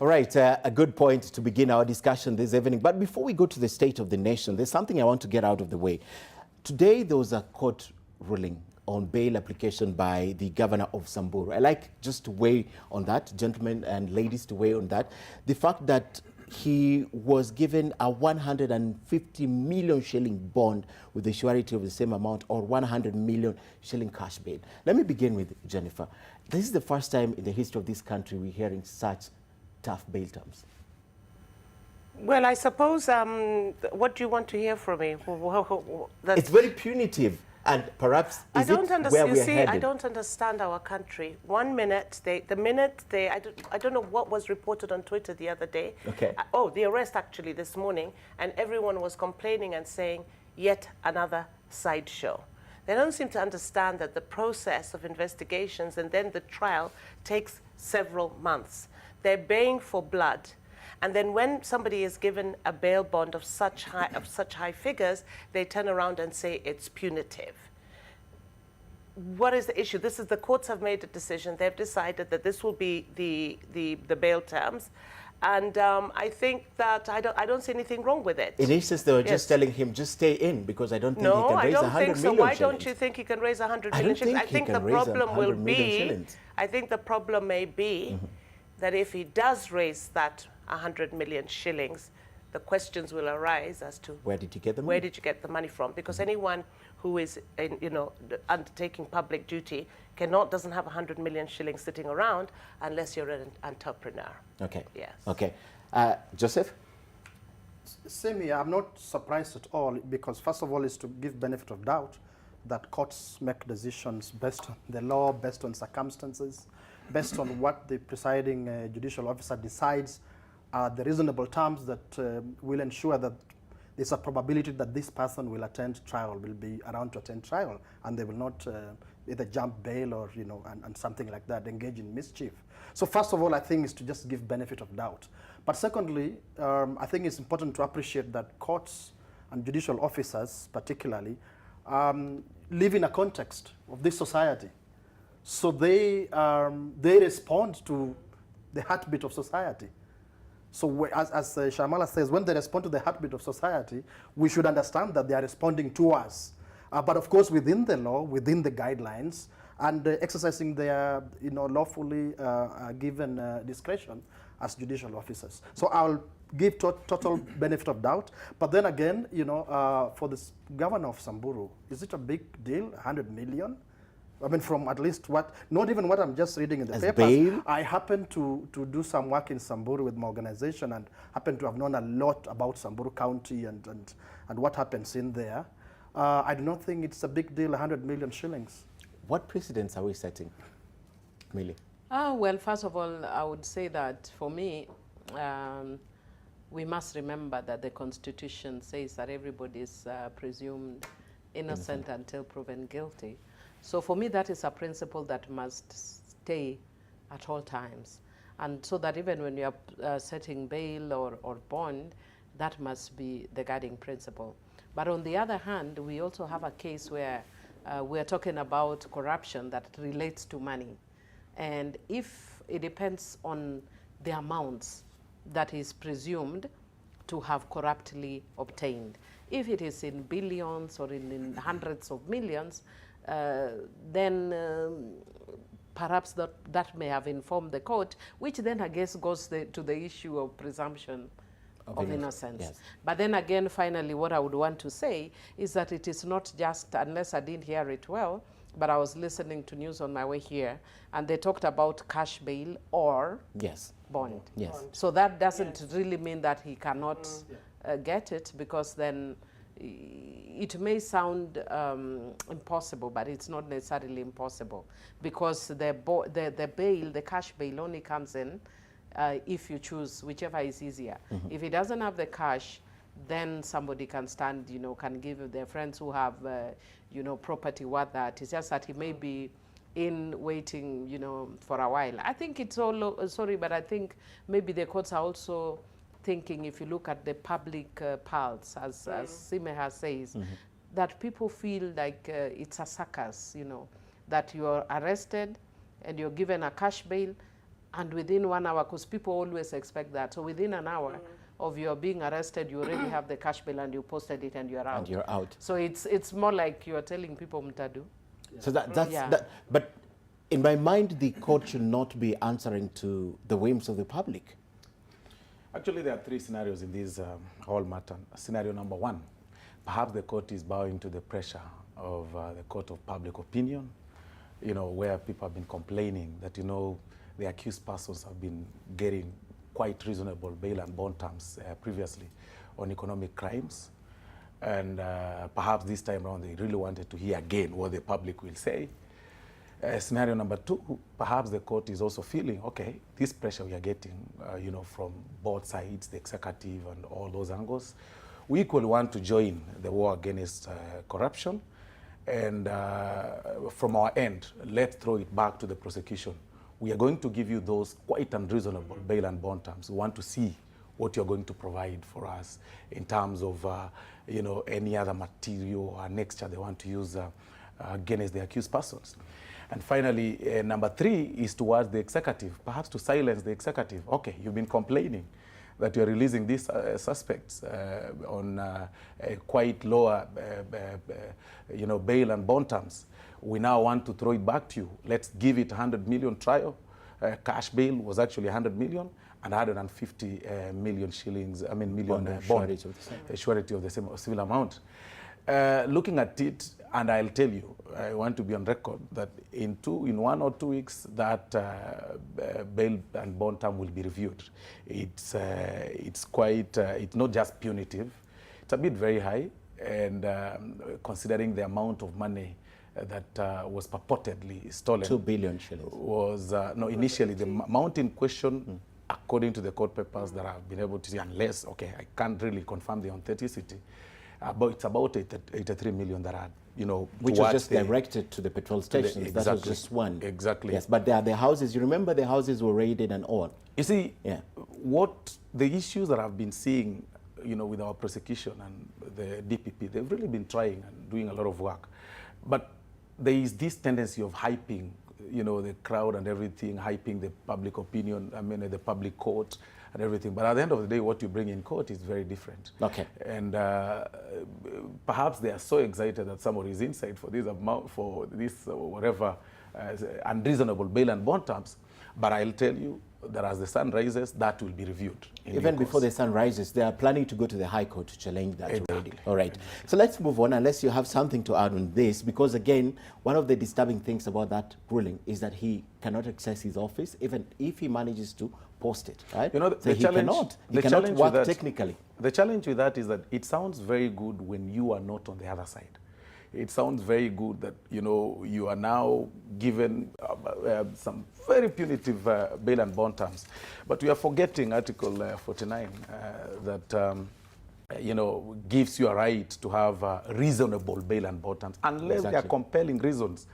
All right, a good point to begin our discussion this evening. But before we go to the state of the nation, there's something I want to get out of the way. Today, there was a court ruling on bail application by the governor of Samburu. I like just to weigh on that, gentlemen and ladies, to weigh on that. The fact that he was given a 150 million shilling bond with the surety of the same amount, or 100 million shilling cash bail. Let me begin with Jennifer. This is the first time in the history of this country we're hearing such tough bail terms. Well, I suppose, what do you want to hear from me? It's very punitive, and perhaps I don't understand. I headed? don't understand our country. 1 minute, I don't know what was reported on Twitter the other day. Okay. Oh, the arrest actually this morning, and everyone was complaining and saying, yet another sideshow. They don't seem to understand that the process of investigations and then the trial takes several months. They're baying for blood. And then when somebody is given a bail bond of such high figures, they turn around and say it's punitive. What is the issue? The courts have made a decision. They've decided that this will be the bail terms. And I think that I don't see anything wrong with it. In instance, they were just telling him, just stay in, because I don't think he can raise 100 million. No, I don't think so. Why don't you think he can raise 100 million shillings? I think the problem will be, I think the problem may be that if he does raise that 100 million shillings, the questions will arise as to where did you get the money? Where did you get the money from? Because anyone who is, undertaking public duty doesn't have 100 million shillings sitting around unless you're an entrepreneur. Okay. Yes. Okay. Joseph? Same here. I'm not surprised at all, because first of all is to give benefit of doubt that courts make decisions based on the law, based on circumstances, based on what the presiding judicial officer decides are the reasonable terms that will ensure that there's a probability that this person will attend trial, will be around to attend trial, and they will not either jump bail or, and something like that, engage in mischief. So first of all, I think is to just give benefit of doubt. But secondly, I think it's important to appreciate that courts and judicial officers particularly live in a context of this society. So they respond to the heartbeat of society. So as Shamala says, when they respond to the heartbeat of society, we should understand that they are responding to us. But of course, within the law, within the guidelines, and exercising their lawfully given discretion as judicial officers. So I'll give total benefit of doubt. But then again, for this governor of Samburu, is it a big deal, 100 million? I mean, from at least not even what I'm just reading in the papers. Bail? I happen to do some work in Samburu with my organization, and happen to have known a lot about Samburu County and what happens in there. I do not think it's a big deal, 100 million shillings. What precedents are we setting, Millie? Well, first of all, I would say that for me, we must remember that the Constitution says that everybody is presumed innocent until proven guilty. So for me, that is a principle that must stay at all times. And so that even when you are setting bail or bond, that must be the guiding principle. But on the other hand, we also have a case where we're talking about corruption that relates to money. And if it depends on the amounts that is presumed to have corruptly obtained. If it is in billions or in hundreds of millions, then perhaps that may have informed the court, which then I guess goes to the issue of presumption of innocence. Yes. But then again, finally, what I would want to say is that it is not just, unless I didn't hear it well, but I was listening to news on my way here, and they talked about cash bail or bond. Yes. So that doesn't really mean that he cannot get it, because then it may sound impossible, but it's not necessarily impossible, because the bail, the cash bail, only comes in if you choose whichever is easier. If he doesn't have the cash, then somebody can stand, can give their friends who have, property worth that. It's just that he may be in waiting, for a while. I think it's all, sorry, but I think maybe the courts are also thinking, if you look at the public pulse, as Simeha says, that people feel like it's a circus, that you're arrested and you're given a cash bail, and within 1 hour, because people always expect that, so within an hour of your being arrested, you already have the cash bill and you posted it and you're out. And you're out. So it's more like you're telling people mtadu. So that's Yeah. that. But in my mind, the court should not be answering to the whims of the public. Actually, there are three scenarios in this whole matter. Scenario number one, perhaps the court is bowing to the pressure of the court of public opinion, where people have been complaining that, the accused persons have been getting quite reasonable bail and bond terms previously on economic crimes. And perhaps this time around, they really wanted to hear again what the public will say. Scenario number two, perhaps the court is also feeling, okay, this pressure we are getting, from both sides, the executive and all those angles, we equally want to join the war against corruption. And from our end, let's throw it back to the prosecution. We are going to give you those quite unreasonable bail and bond terms. We want to see what you're going to provide for us in terms of, any other material or mixture they want to use against the accused persons. And finally, number three is towards the executive, perhaps to silence the executive. Okay, you've been complaining that you're releasing these suspects on quite lower, bail and bond terms. We now want to throw it back to you. Let's give it 100 million trial. Cash bail was actually 100 million and 150 million shillings, million bond, surety of the same civil amount. Looking at it, and I'll tell you, I want to be on record that in 1 or 2 weeks, that bail and bond term will be reviewed. It's quite, it's not just punitive, it's a bit very high, and considering the amount of money that was purportedly stolen. 2 billion shillings. Was, initially the amount in question, according to the court papers that I've been able to see, unless, okay, I can't really confirm the authenticity, but it's about 83 million that are, which was just directed to the petrol stations. Exactly. That was just one. Exactly. Yes, but there are the houses. You remember the houses were raided and all. You see, yeah. What the issues that I've been seeing, with our prosecution and the DPP, they've really been trying and doing a lot of work. But there is this tendency of hyping, the crowd and everything, hyping the public opinion, the public court and everything. But at the end of the day, what you bring in court is very different. Okay. And perhaps they are so excited that somebody is inside for this amount, for this whatever unreasonable bail and bond terms. But I'll tell you that as the sun rises, that will be reviewed. Even before the sun rises, they are planning to go to the High Court to challenge that Exactly. already. All right. So let's move on, unless you have something to add on this, because again, one of the disturbing things about that ruling is that he cannot access his office, even if he manages to post it, right? The he challenge, cannot work technically. The challenge with that is that it sounds very good when you are not on the other side. It sounds very good that, you are now given some very punitive bail and bond terms. But we are forgetting Article 49 that, gives you a right to have reasonable bail and bond terms, unless there are compelling reasons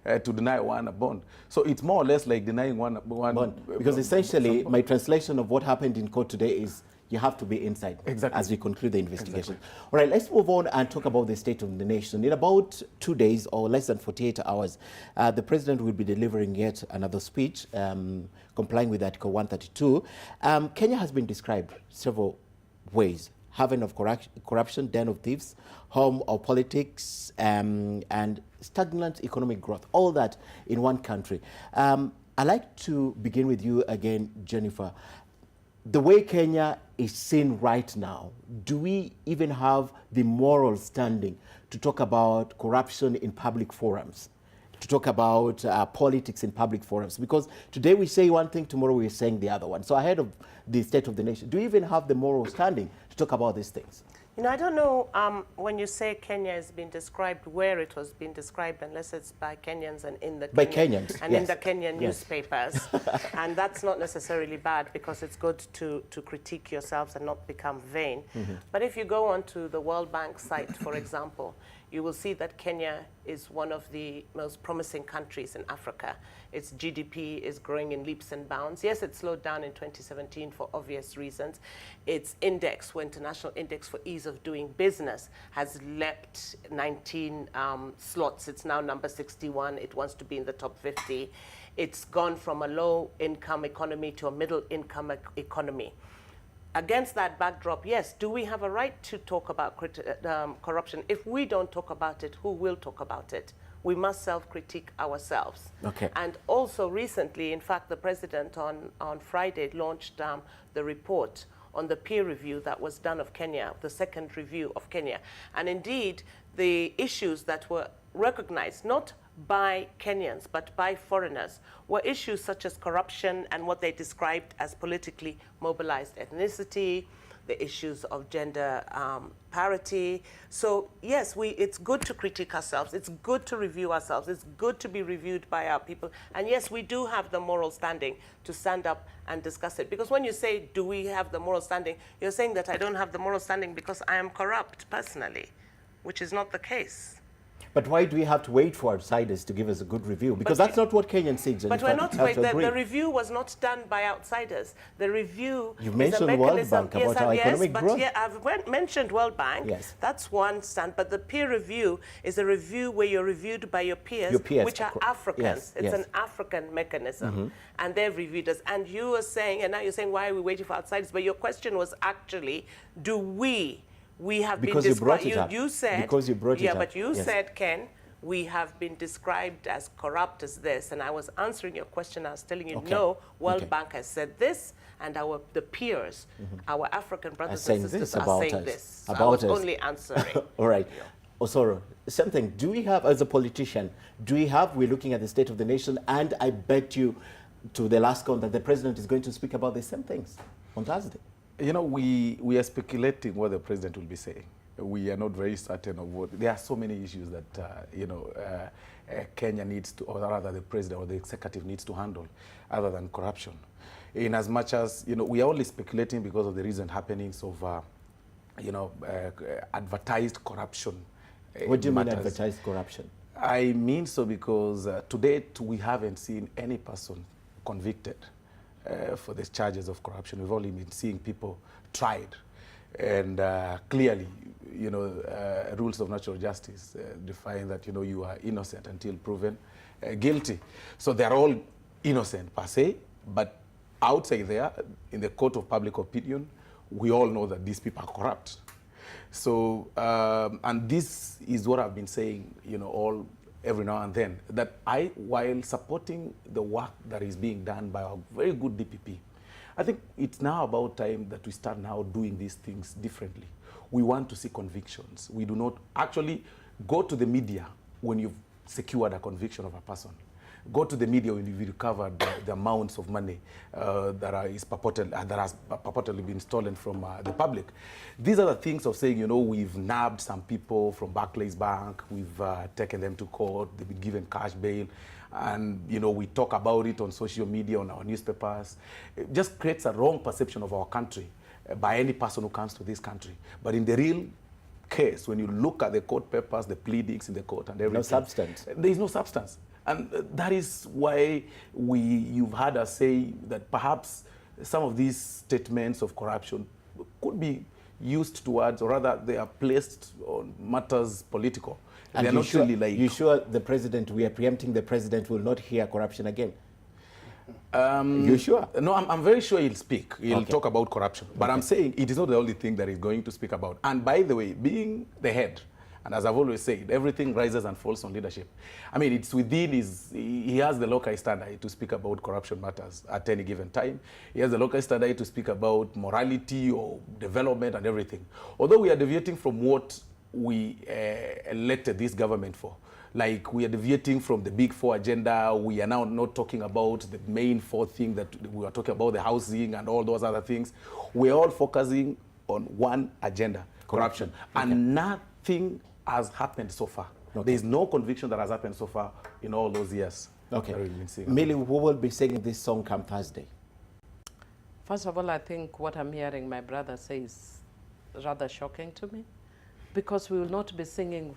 to deny one a bond. So it's more or less like denying one bond. Because essentially, my translation of what happened in court today is you have to be inside as we conclude the investigation. Exactly. All right, let's move on and talk about the state of the nation. In about 2 days or less than 48 hours, the president will be delivering yet another speech, complying with Article 132. Kenya has been described several ways: haven of corruption, den of thieves, home of politics, and stagnant economic growth. All that in one country. I'd like to begin with you again, Jennifer. The way Kenya is seen right now, do we even have the moral standing to talk about corruption in public forums, to talk about politics in public forums? Because today we say one thing, tomorrow we're saying the other one. So ahead of the state of the nation, do we even have the moral standing to talk about these things? I don't know when you say Kenya has been described, where it was being described, unless it's by Kenyans and in the Kenyans, and yes. in the Kenyan newspapers. And that's not necessarily bad, because it's good to critique yourselves and not become vain. But if you go onto the World Bank site, for example, you will see that Kenya is one of the most promising countries in Africa. Its GDP is growing in leaps and bounds. Yes, it slowed down in 2017 for obvious reasons. Its index, International Index for Ease of Doing Business, has leapt 19 slots. It's now number 61. It wants to be in the top 50. It's gone from a low-income economy to a middle-income economy. Against that backdrop, yes, do we have a right to talk about corruption? If we don't talk about it, who will talk about it? We must self-critique ourselves. Okay. And also recently, in fact, the president on Friday launched the report on the peer review that was done of Kenya, the second review of Kenya. And indeed, the issues that were recognized, not by Kenyans, but by foreigners, were issues such as corruption and what they described as politically mobilized ethnicity, the issues of gender parity. So yes, it's good to critique ourselves. It's good to review ourselves. It's good to be reviewed by our people. And yes, we do have the moral standing to stand up and discuss it. Because when you say, do we have the moral standing, you're saying that I don't have the moral standing because I am corrupt personally, which is not the case. But why do we have to wait for outsiders to give us a good review? Because that's not what Kenyans say. But we're not wait. The review was not done by outsiders. The review You've mentioned World Bank about our economic growth. Yeah, I've mentioned World Bank. Yes. That's one stand. But the peer review is a review where you're reviewed by your peers which are Africans. Yes, it's an African mechanism. And they've reviewed us. And you were saying, and now you're saying, why are we waiting for outsiders? But your question was actually, do we have because been you brought it up. You said, because you brought it up. Yeah, but you said, Ken, we have been described as corrupt as this, and I was answering your question. I was telling you, no, World Bank has said this, and the peers, our African brothers and sisters are saying this. So I was only answering. All right. Osoro, something, do we have, as a politician, we're looking at the state of the nation, and I bet you to the last count that the president is going to speak about the same things on Thursday. You know, we are speculating what the president will be saying. We are not very certain of what. There are so many issues that, Kenya needs to, or rather the president or the executive needs to handle, other than corruption. In as much as, we are only speculating because of the recent happenings of, advertised corruption. What do you mean advertised corruption? I mean so because to date, we haven't seen any person convicted for these charges of corruption. We've only been seeing people tried. And clearly, rules of natural justice define that, you are innocent until proven guilty. So they're all innocent per se, but outside there, in the court of public opinion, we all know that these people are corrupt. So, and this is what I've been saying, every now and then, that while supporting the work that is being done by our very good DPP, I think it's now about time that we start now doing these things differently. We want to see convictions. We do not actually go to the media when you've secured a conviction of a person. Go to the media when you've recovered the amounts of money that has purportedly been stolen from the public. These are the things of saying, we've nabbed some people from Barclays Bank, we've taken them to court, they've been given cash bail, and we talk about it on social media, on our newspapers. It just creates a wrong perception of our country by any person who comes to this country. But in the real case, when you look at the court papers, the pleadings in the court and everything, no substance. There is no substance. And that is why you've heard us say that perhaps some of these statements of corruption could be used towards, or rather they are placed on matters political. And they're not really like... You sure the president, we are preempting the president, will not hear corruption again? You sure? No, I'm very sure he'll speak. He'll talk about corruption. But I'm saying it is not the only thing that he's going to speak about. And by the way, being the head, and as I've always said, everything rises and falls on leadership. I mean, it's within he has the locus standi to speak about corruption matters at any given time. He has the locus standi to speak about morality or development and everything. Although we are deviating from what we elected this government for. Like, we are deviating from the big four agenda. We are now not talking about the main four thing that we are talking about, the housing and all those other things. We're all focusing on one agenda, corruption. And nothing has happened so far. There is no conviction that has happened so far in all those years. Okay. Millie, who will be singing this song come Thursday? First of all, I think what I'm hearing my brother say is rather shocking to me, because we will not be singing,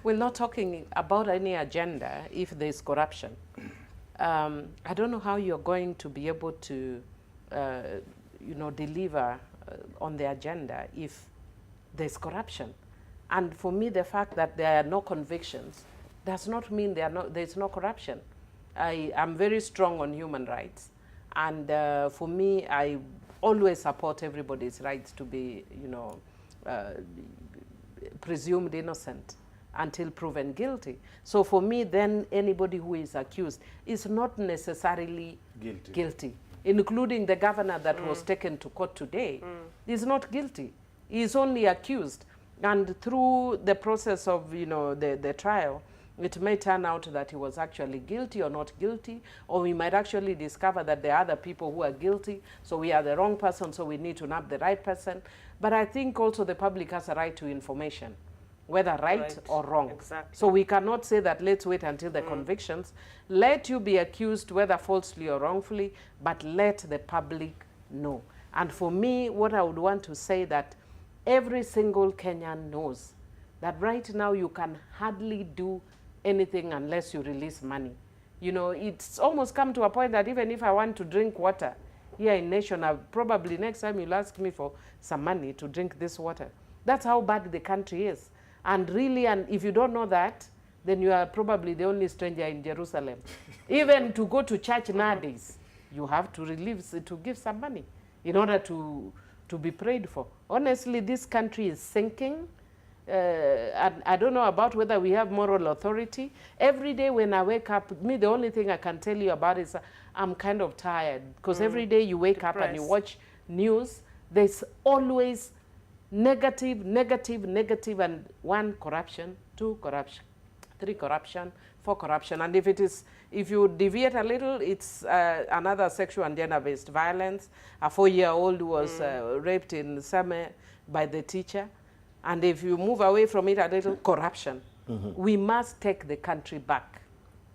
we're not talking about any agenda if there's corruption. I don't know how you're going to be able to, deliver on the agenda if there's corruption. And for me, the fact that there are no convictions does not mean there's no corruption. I am very strong on human rights. And for me, I always support everybody's rights to be, you know, presumed innocent until proven guilty. So for me, then anybody who is accused is not necessarily guilty. Including the governor that was taken to court today, is not guilty. He is only accused. And through the process of, you know, the trial, it may turn out that he was actually guilty or not guilty, or we might actually discover that there are other people who are guilty, so we are the wrong person, so we need to nab the right person. But I think also the public has a right to information, whether right or wrong. Exactly. So we cannot say that let's wait until the convictions. Let you be accused, whether falsely or wrongfully, but let the public know. And for me, what I would want to say that every single Kenyan knows that right now you can hardly do anything unless you release money. You know, it's almost come to a point that even if I want to drink water here in Nation, probably next time you'll ask me for some money to drink this water. That's how bad the country is. And really, and if you don't know that, then you are probably the only stranger in Jerusalem. Even to go to church nowadays, you have to give some money in order to be prayed for. Honestly, this country is sinking. And I don't know about whether we have moral authority. Every day when I wake up, the only thing I can tell you about is I'm kind of tired. Because every day you wake up and you watch news, there's always negative, negative, negative, and 1, corruption, 2, corruption, 3, corruption, 4, corruption. And if you deviate a little, it's another sexual and gender-based violence. A 4-year-old was raped in Same by the teacher. And if you move away from it a little, corruption. We must take the country back.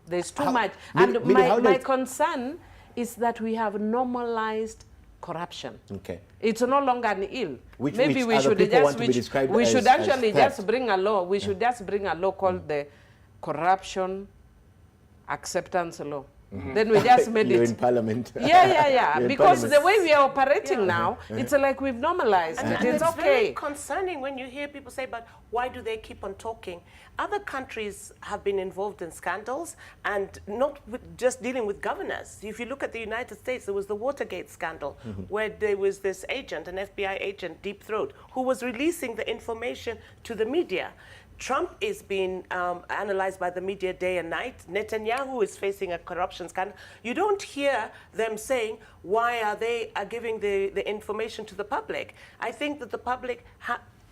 There's too much. And my concern is that we have normalized corruption. Okay. It's no longer an ill. Maybe we should actually just bring a law. We should just bring a law called the Corruption Acceptance Law. Then we just made You're it. in Parliament. Yeah. Because the way we are operating now, it's like we've normalized it. And it's it's very okay. concerning when you hear people say, but why do they keep on talking? Other countries have been involved in scandals, and not just dealing with governors. If you look at the United States, there was the Watergate scandal, where there was this agent, an FBI agent, Deep Throat, who was releasing the information to the media. Trump is being analyzed by the media day and night. Netanyahu is facing a corruption scandal. You don't hear them saying, why are they giving the information to the public? I think that the public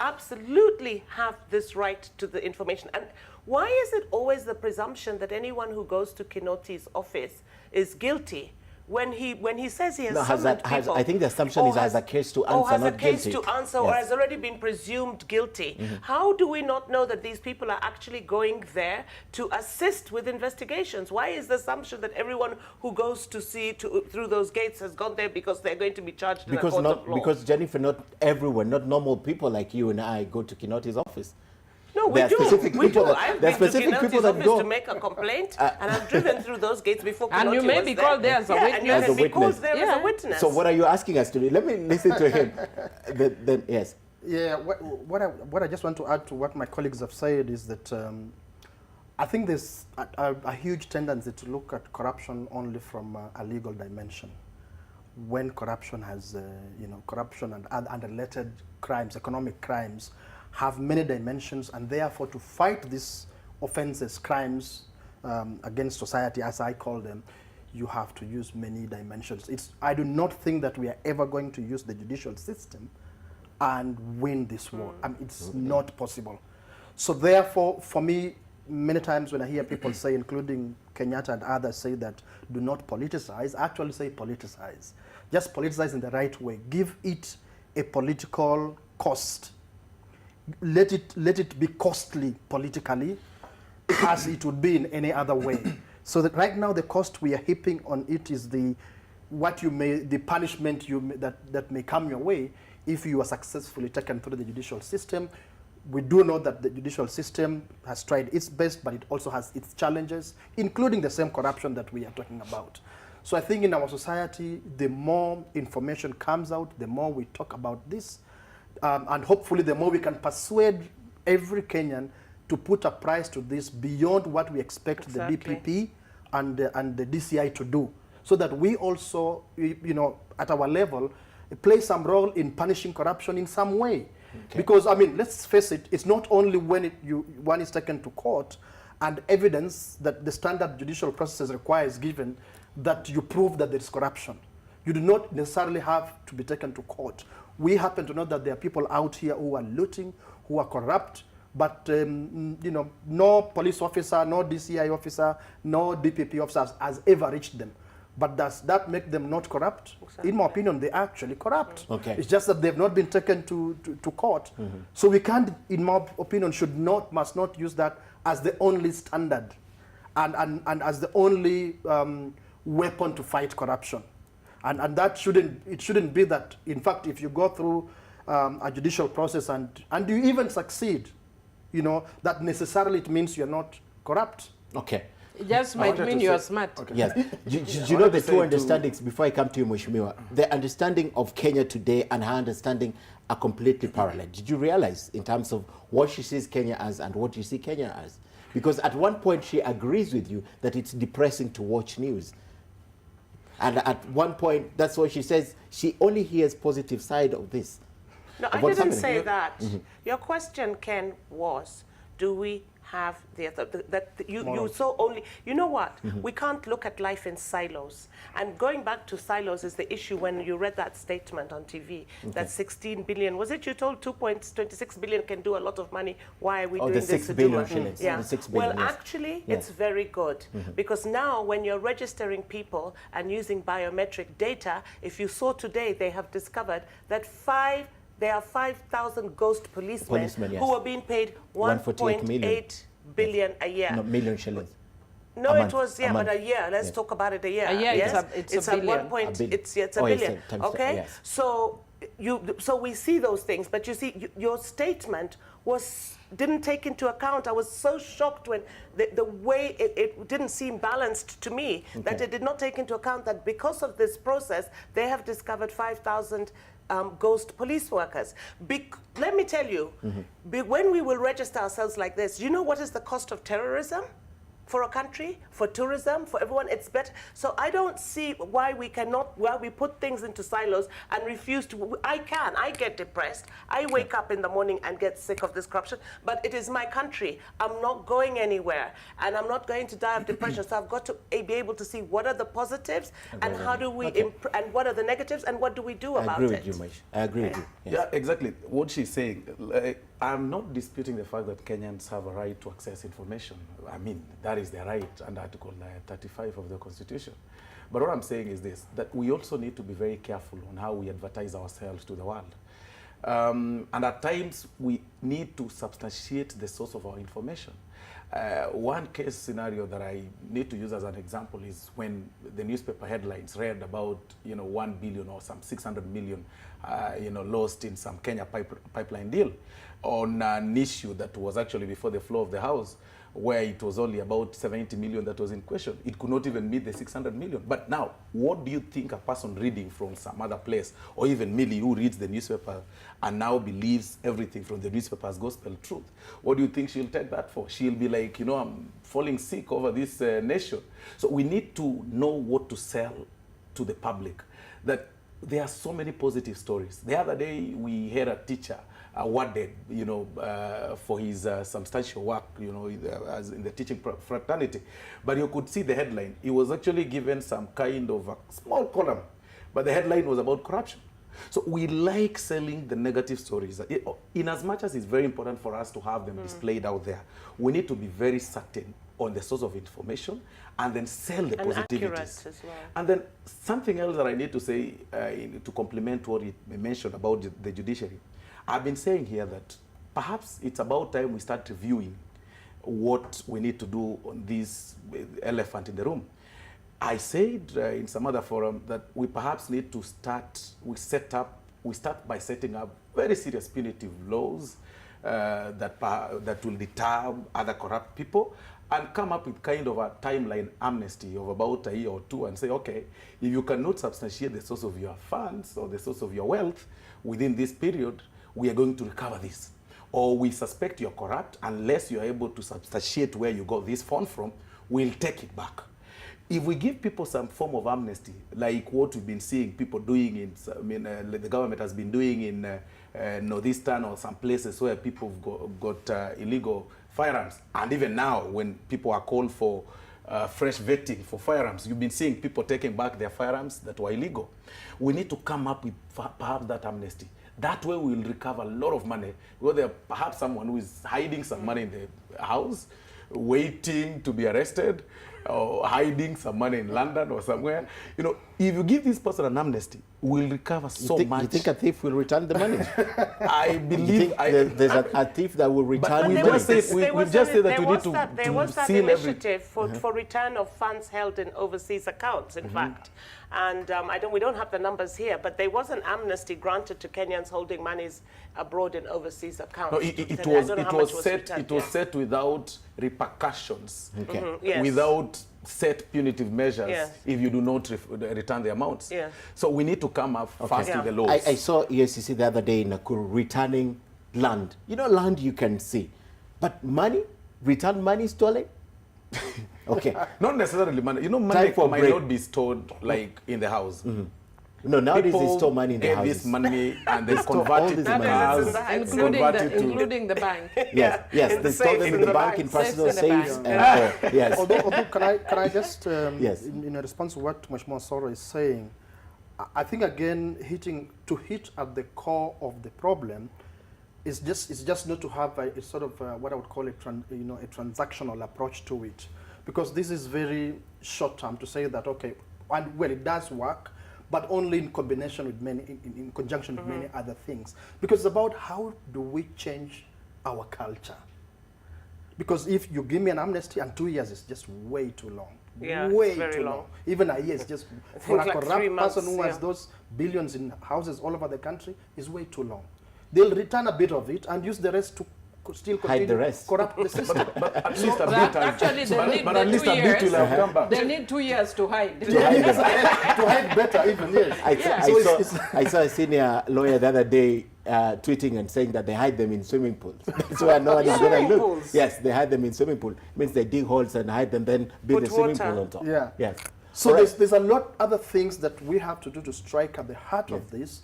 absolutely have this right to the information. And why is it always the presumption that anyone who goes to Kinotti's office is guilty? When he says he has summoned people, I think the assumption is has a case to answer, not guilty. Or has already been presumed guilty. How do we not know that these people are actually going there to assist with investigations? Why is the assumption that everyone who goes to see through those gates has gone there because they're going to be charged in a court of law? Because, Jennifer, not everyone, not normal people like you and I go to Kinotti's office. No, we do. I've been to Kinotti's office go to make a complaint, and I've driven through those gates before Kinotti And you may be called there as a witness. And you may be called there as a witness. So what are you asking us to do? Let me listen to him. Then yes. Yeah, what I just want to add to what my colleagues have said is that I think there's a huge tendency to look at corruption only from a legal dimension. When corruption has, corruption and related crimes, economic crimes, have many dimensions, and therefore to fight these offenses, crimes against society, as I call them, you have to use many dimensions. I do not think that we are ever going to use the judicial system and win this war. I mean, it's not possible. So therefore, for me, many times when I hear people say, including Kenyatta and others, say that do not politicize, I actually say politicize. Just politicize in the right way. Give it a political cost. Let it be costly politically as it would be in any other way. So that right now the cost we are heaping on it is the punishment that may come your way if you are successfully taken through the judicial system. We do know that the judicial system has tried its best, but it also has its challenges, including the same corruption that we are talking about. So I think in our society, the more information comes out, the more we talk about this, and hopefully the more we can persuade every Kenyan to put a price to this beyond what we expect the DPP and the DCI to do, so that we also, at our level, play some role in punishing corruption in some way. Okay. Because, I mean, let's face it, it's not only when one is taken to court and evidence that the standard judicial process requires given that you prove that there is corruption. You do not necessarily have to be taken to court. We happen to know that there are people out here who are looting, who are corrupt, but no police officer, no DCI officer, no DPP officer has ever reached them. But does that make them not corrupt? Exactly. In my opinion, they are actually corrupt. Okay. It's just that they've not been taken to court. So we can't, in my opinion, must not use that as the only standard and as the only weapon to fight corruption. And that shouldn't be that. In fact, if you go through a judicial process and you even succeed, that necessarily it means you're not corrupt. Okay. It just might mean you are smart. Okay. Yes. Do you know the two understandings, before I come to you, Mheshimiwa, the understanding of Kenya today and her understanding are completely parallel. Did you realize in terms of what she sees Kenya as and what you see Kenya as? Because at one point she agrees with you that it's depressing to watch news. And at one point, that's what she says, she only hears positive side of this. No, I didn't say that. Your question, Ken, was, do we have you so only, you know what, we can't look at life in silos. And going back to silos is the issue when you read that statement on TV, that 16 billion, was it you told 2.26 billion can do a lot of money, why are we doing this to 6 billion do shillings. Yeah. The 6 billion, Well, actually, it's very good, because now when you're registering people and using biometric data, if you saw today, they have discovered that there are 5,000 ghost policemen who are being paid 1.8 billion a year. No, million shillings. No, it was, but a year. Let's talk about it a year. A year, yes? it's a billion. It's a billion. Okay? Yes. So we see those things, but you see, your statement didn't take into account. I was so shocked when the way it didn't seem balanced to me, that it did not take into account that because of this process, they have discovered 5,000 ghost police workers. Let me tell you, when we will register ourselves like this, you know what is the cost of terrorism? For a country, for tourism, for everyone, it's better. So I don't see why we put things into silos and refuse to. I get depressed. I wake up in the morning and get sick of this corruption, but it is my country. I'm not going anywhere, and I'm not going to die of depression. So I've got to be able to see what are the positives and how do we, and what are the negatives, and what do we do about it. I agree with you, Maish. I agree with you. Yes. Yeah, exactly. What she's saying, I'm not disputing the fact that Kenyans have a right to access information. I mean, that is their right under Article 35 of the Constitution. But what I'm saying is this, that we also need to be very careful on how we advertise ourselves to the world. And at times, we need to substantiate the source of our information. One case scenario that I need to use as an example is when the newspaper headlines read about 1 billion or some 600 million lost in some Kenya pipeline deal on an issue that was actually before the floor of the House, where it was only about 70 million that was in question. It could not even meet the 600 million. But now, what do you think a person reading from some other place, or even Millie who reads the newspaper and now believes everything from the newspaper as gospel truth, what do you think she'll take that for? She'll be like, I'm falling sick over this nation. So we need to know what to sell to the public. That there are so many positive stories. The other day, we had a teacher awarded, for his substantial work, as in the teaching fraternity. But you could see the headline. He was actually given some kind of a small column, but the headline was about corruption. So we like selling the negative stories. In as much as it's very important for us to have them displayed out there, we need to be very certain on the source of information and then sell the positivities. As well. And then something else that I need to say to complement what you mentioned about the judiciary. I've been saying here that perhaps it's about time we start reviewing what we need to do on this elephant in the room. I said in some other forum that we perhaps need to start by setting up very serious punitive laws that will deter other corrupt people, and come up with kind of a timeline amnesty of about a year or two and say, okay, if you cannot substantiate the source of your funds or the source of your wealth within this period, we are going to recover this. Or we suspect you're corrupt, unless you're able to substantiate where you got this fund from, we'll take it back. if we give people some form of amnesty, like what we've been seeing people doing in, the government has been doing in Northeastern or some places where people have got illegal firearms, and even now when people are called for fresh vetting for firearms, you've been seeing people taking back their firearms that were illegal. We need to come up with perhaps that amnesty. That way we'll recover a lot of money. Whether perhaps someone who is hiding some money in the house, waiting to be arrested, or hiding some money in London or somewhere. You know, if you give this person an amnesty, we'll recover so much. You think a thief will return the money? I believe there's a thief that will return we the money. just say that we need to there was that seal initiative for return of funds held in overseas accounts, in fact. And we don't have the numbers here, but there was an amnesty granted to Kenyans holding monies abroad in overseas accounts. No, it was set without repercussions, yes. without set punitive measures Yes. if you do not return the amounts. Yes. So we need to come up fast with the laws. I saw EACC the other day in Nakuru returning land. You know, land you can see, but money, return money stolen. Okay. Not necessarily money. You know, money for might break. not be stored like in the house. No, nowadays they People store money in the gave houses. this money and they store all convert it this to money. cars, including the bank. Yes, yes, in they the store safes them in in the the bank, bank. in personal Safes in the safes. bank. And, yes. Although can I just, Yes. in response to what Mheshimiwa Soro is saying, I think again hit at the core of the problem is just not to have a sort of what I would call a transactional approach to it, because this is very short term to say that okay, and well it does work, but only in combination with in conjunction with many other things, because it's about how do we change our culture. Because if you give me an amnesty and 2 years is just way too long. Yeah, way it's very too long. Even a year is just, for a like 3 corrupt months, person who has yeah. those billions in houses all over the country is way too long. They'll return a bit of it and use the rest to still continue Hide the rest. corrupt the system. but at least a But bit. actually, they need But at the least 2 a bit years. will have come back. They need 2 years to hide. to hide better even, yes. I saw a senior lawyer the other day tweeting and saying that they hide them in swimming pools. So I know one is going to Swimming look. pools? Yes, they hide them in swimming pool. Means they dig holes and hide them, then build Put a swimming water. pool on top. Yeah. Yes. So All right. there's a lot other things that we have to do to strike at the heart of this,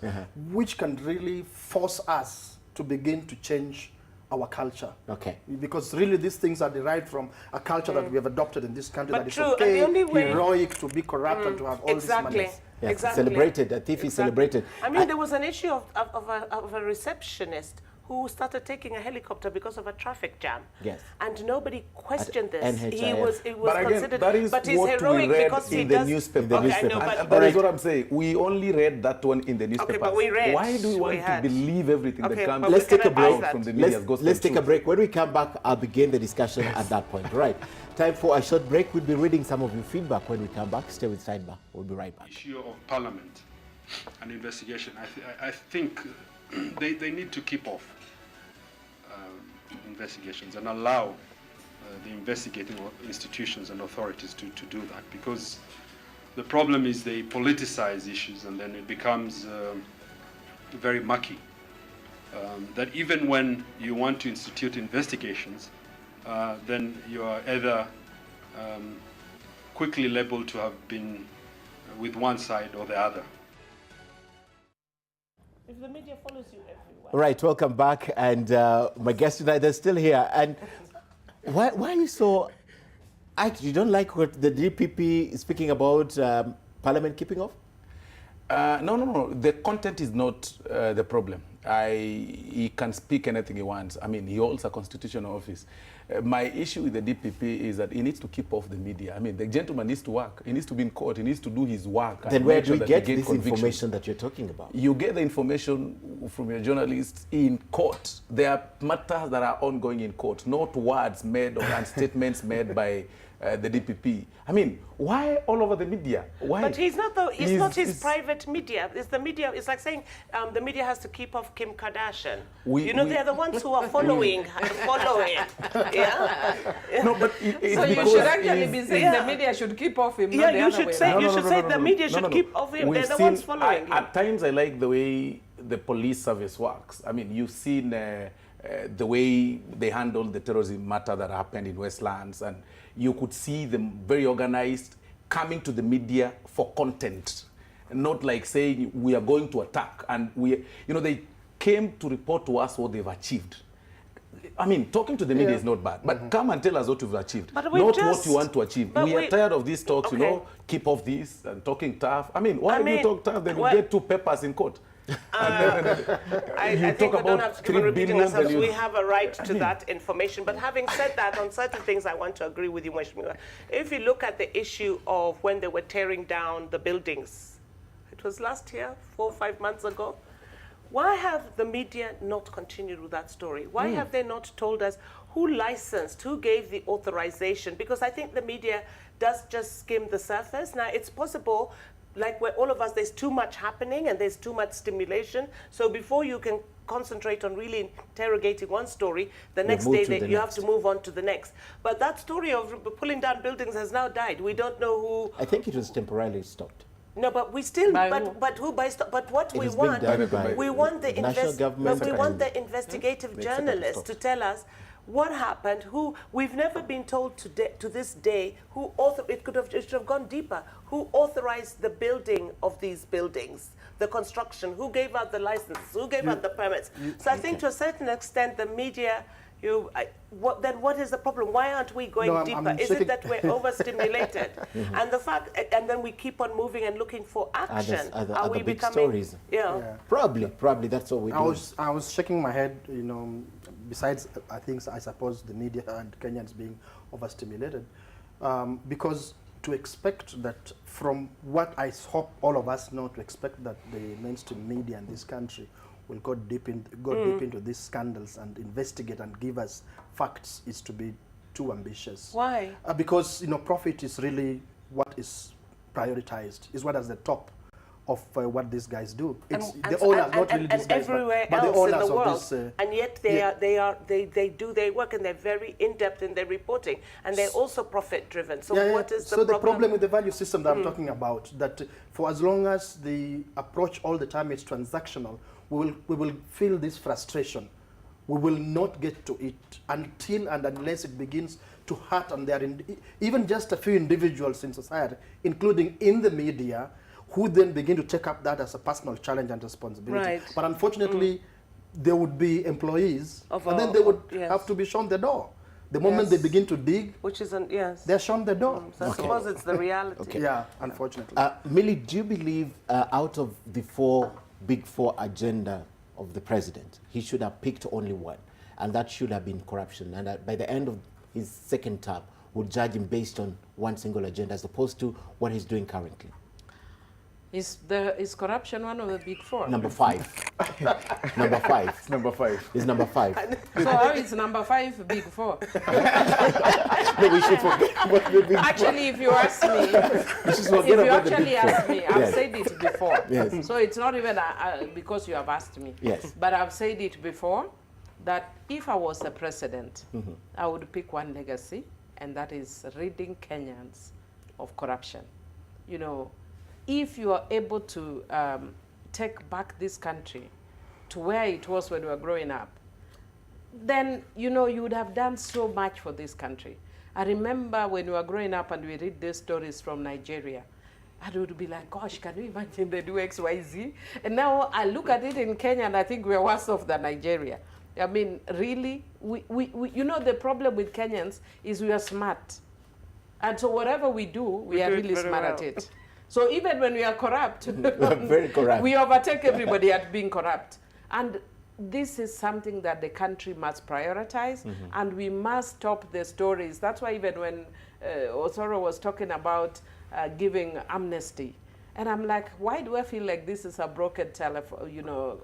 which can really force us to begin to change our culture. Okay. Because really these things are derived from a culture that we have adopted in this country, But that it's true, and the okay, only way- heroic to be corrupt and to have all Exactly. this money. Yes, Exactly. celebrated. A thief is celebrated. I mean, there was an issue of a receptionist who started taking a helicopter because of a traffic jam. Yes. And nobody questioned this. NHIF. It was But again, considered, that is but he's what we heroic read because he in the does. newspaper. In the Okay, newspaper. I know, And but that is what I'm saying. We only read that one in the newspaper. but we read. Why do we want We to had. believe everything Okay, that comes but we Let's take a can break. advise that. from the media? Let's take a break. When we come back, I'll begin the discussion at that point. Right. Time for a short break. We'll be reading some of your feedback when we come back. Stay with Sidebar. We'll be right back. Issue of Parliament and investigation, I think they need to keep off investigations and allow the investigating institutions and authorities to do that, because the problem is they politicize issues and then it becomes very mucky. That even when you want to institute investigations, then you are either quickly labeled to have been with one side or the other. If the media follows you everywhere. All right, welcome back. And my guest tonight, they're still here. And why are you so... You don't like what the DPP is speaking about Parliament keeping off? No. The content is not the problem. He can speak anything he wants. I mean, he holds a constitutional office. My issue with the DPP is that he needs to keep off the media. I mean, the gentleman needs to work. He needs to be in court. He needs to do his work. Then and where make do sure we that get he this convictions. information that you're talking about? You get the information from your journalists in court. There are matters that are ongoing in court, not words made or statements made by the DPP. I mean, why all over the media? Why? But he's not though. It's not his He's- private media. It's the media. It's like saying the media has to keep off Kim Kardashian. We- They're the ones who are following. Yeah. No, but it's So you because should actually he's- be saying Yeah. the media should keep off him, Yeah, not the you other should way say- around. you should say the media should keep off him. We've They're the seen- ones following him. At times, I like the way the police service works. I mean, you've seen the way they handled the terrorism matter that happened in Westlands, and you could see them very organized, coming to the media for content, not like saying we are going to attack. And they came to report to us what they've achieved. I mean, talking to the media is not bad, but come and tell us what you've achieved, not what you want to achieve. We are tired of these talks, keep off this and talking tough. I mean, why do you talk tough? Then you get 2 papers in court. I think we don't have to keep repeating ourselves. We have a right to that information. But having said that, on certain things, I want to agree with you, Mheshimiwa. If you look at the issue of when they were tearing down the buildings, it was last year, 4 or 5 months ago, why have the media not continued with that story? Why have they not told us who licensed, who gave the authorization? Because I think the media does just skim the surface. Now, it's possible, like where all of us, there's too much happening and there's too much stimulation. So before you can concentrate on really interrogating one story, the next day you have to move on to the next. But that story of pulling down buildings has now died. We don't know who. I think it was temporarily stopped. No, but we still, but who buys? But what we want, we want the investigative journalists to tell us what happened. Who we've never been told to this day who it should have gone deeper. Who authorized the building of these buildings, the construction? Who gave out the licenses? Who gave out the permits? So I think to a certain extent the media. Then what is the problem? Why aren't we going deeper? Is it that we're overstimulated? And the fact, and then we keep on moving and looking for action. Are we becoming stories? Yeah. Probably that's what we do. I was shaking my head. Besides, I suppose the media and Kenyans being overstimulated, because to expect that from what I hope all of us know, to expect that the mainstream media in this country will go deep into these scandals and investigate and give us facts is to be too ambitious. Why? Because profit is really what is prioritized, is what is the top of what these guys do. It's the owners, not really these guys, everywhere but the else owners in the world. Of this. And yet they do their work and they're very in depth in their reporting, and they're also profit driven. So what is the problem? So the problem with the value system that I'm talking about, that for as long as the approach all the time is transactional, we will feel this frustration. We will not get to it until and unless it begins to hurt on their even just a few individuals in society, including in the media, who then begin to take up that as a personal challenge and responsibility. Right. But unfortunately, there would be employees, and then they would have to be shown the door. The moment they begin to dig, which is they're shown the door. So I suppose it's the reality. Okay. Yeah, unfortunately. Millie, do you believe out of the big four agenda of the president, he should have picked only one, and that should have been corruption, and that by the end of his second term would judge him based on one single agenda as opposed to what he's doing currently? Is corruption one of the big four? Number 5. Number 5. It's number 5. Is number 5. So how is number 5 big four? No, we should forget what the big Actually, if you ask me, I've said it before. Yes. So it's not even because you have asked me. Yes. But I've said it before, that if I was the president, I would pick one legacy, and that is ridding Kenyans of corruption. If you are able to take back this country to where it was when we were growing up, then, you would have done so much for this country. I remember when we were growing up and we read these stories from Nigeria, I would be like, gosh, can you imagine they do X, Y, Z? And now I look at it in Kenya and I think we're worse off than Nigeria. I mean, really, we the problem with Kenyans is we are smart. And so whatever we do, we are really smart at it. So even when we are corrupt, very corrupt, we overtake everybody at being corrupt. And this is something that the country must prioritize, and we must stop the stories. That's why even when Osoro was talking about giving amnesty, and I'm like, why do I feel like this is a broken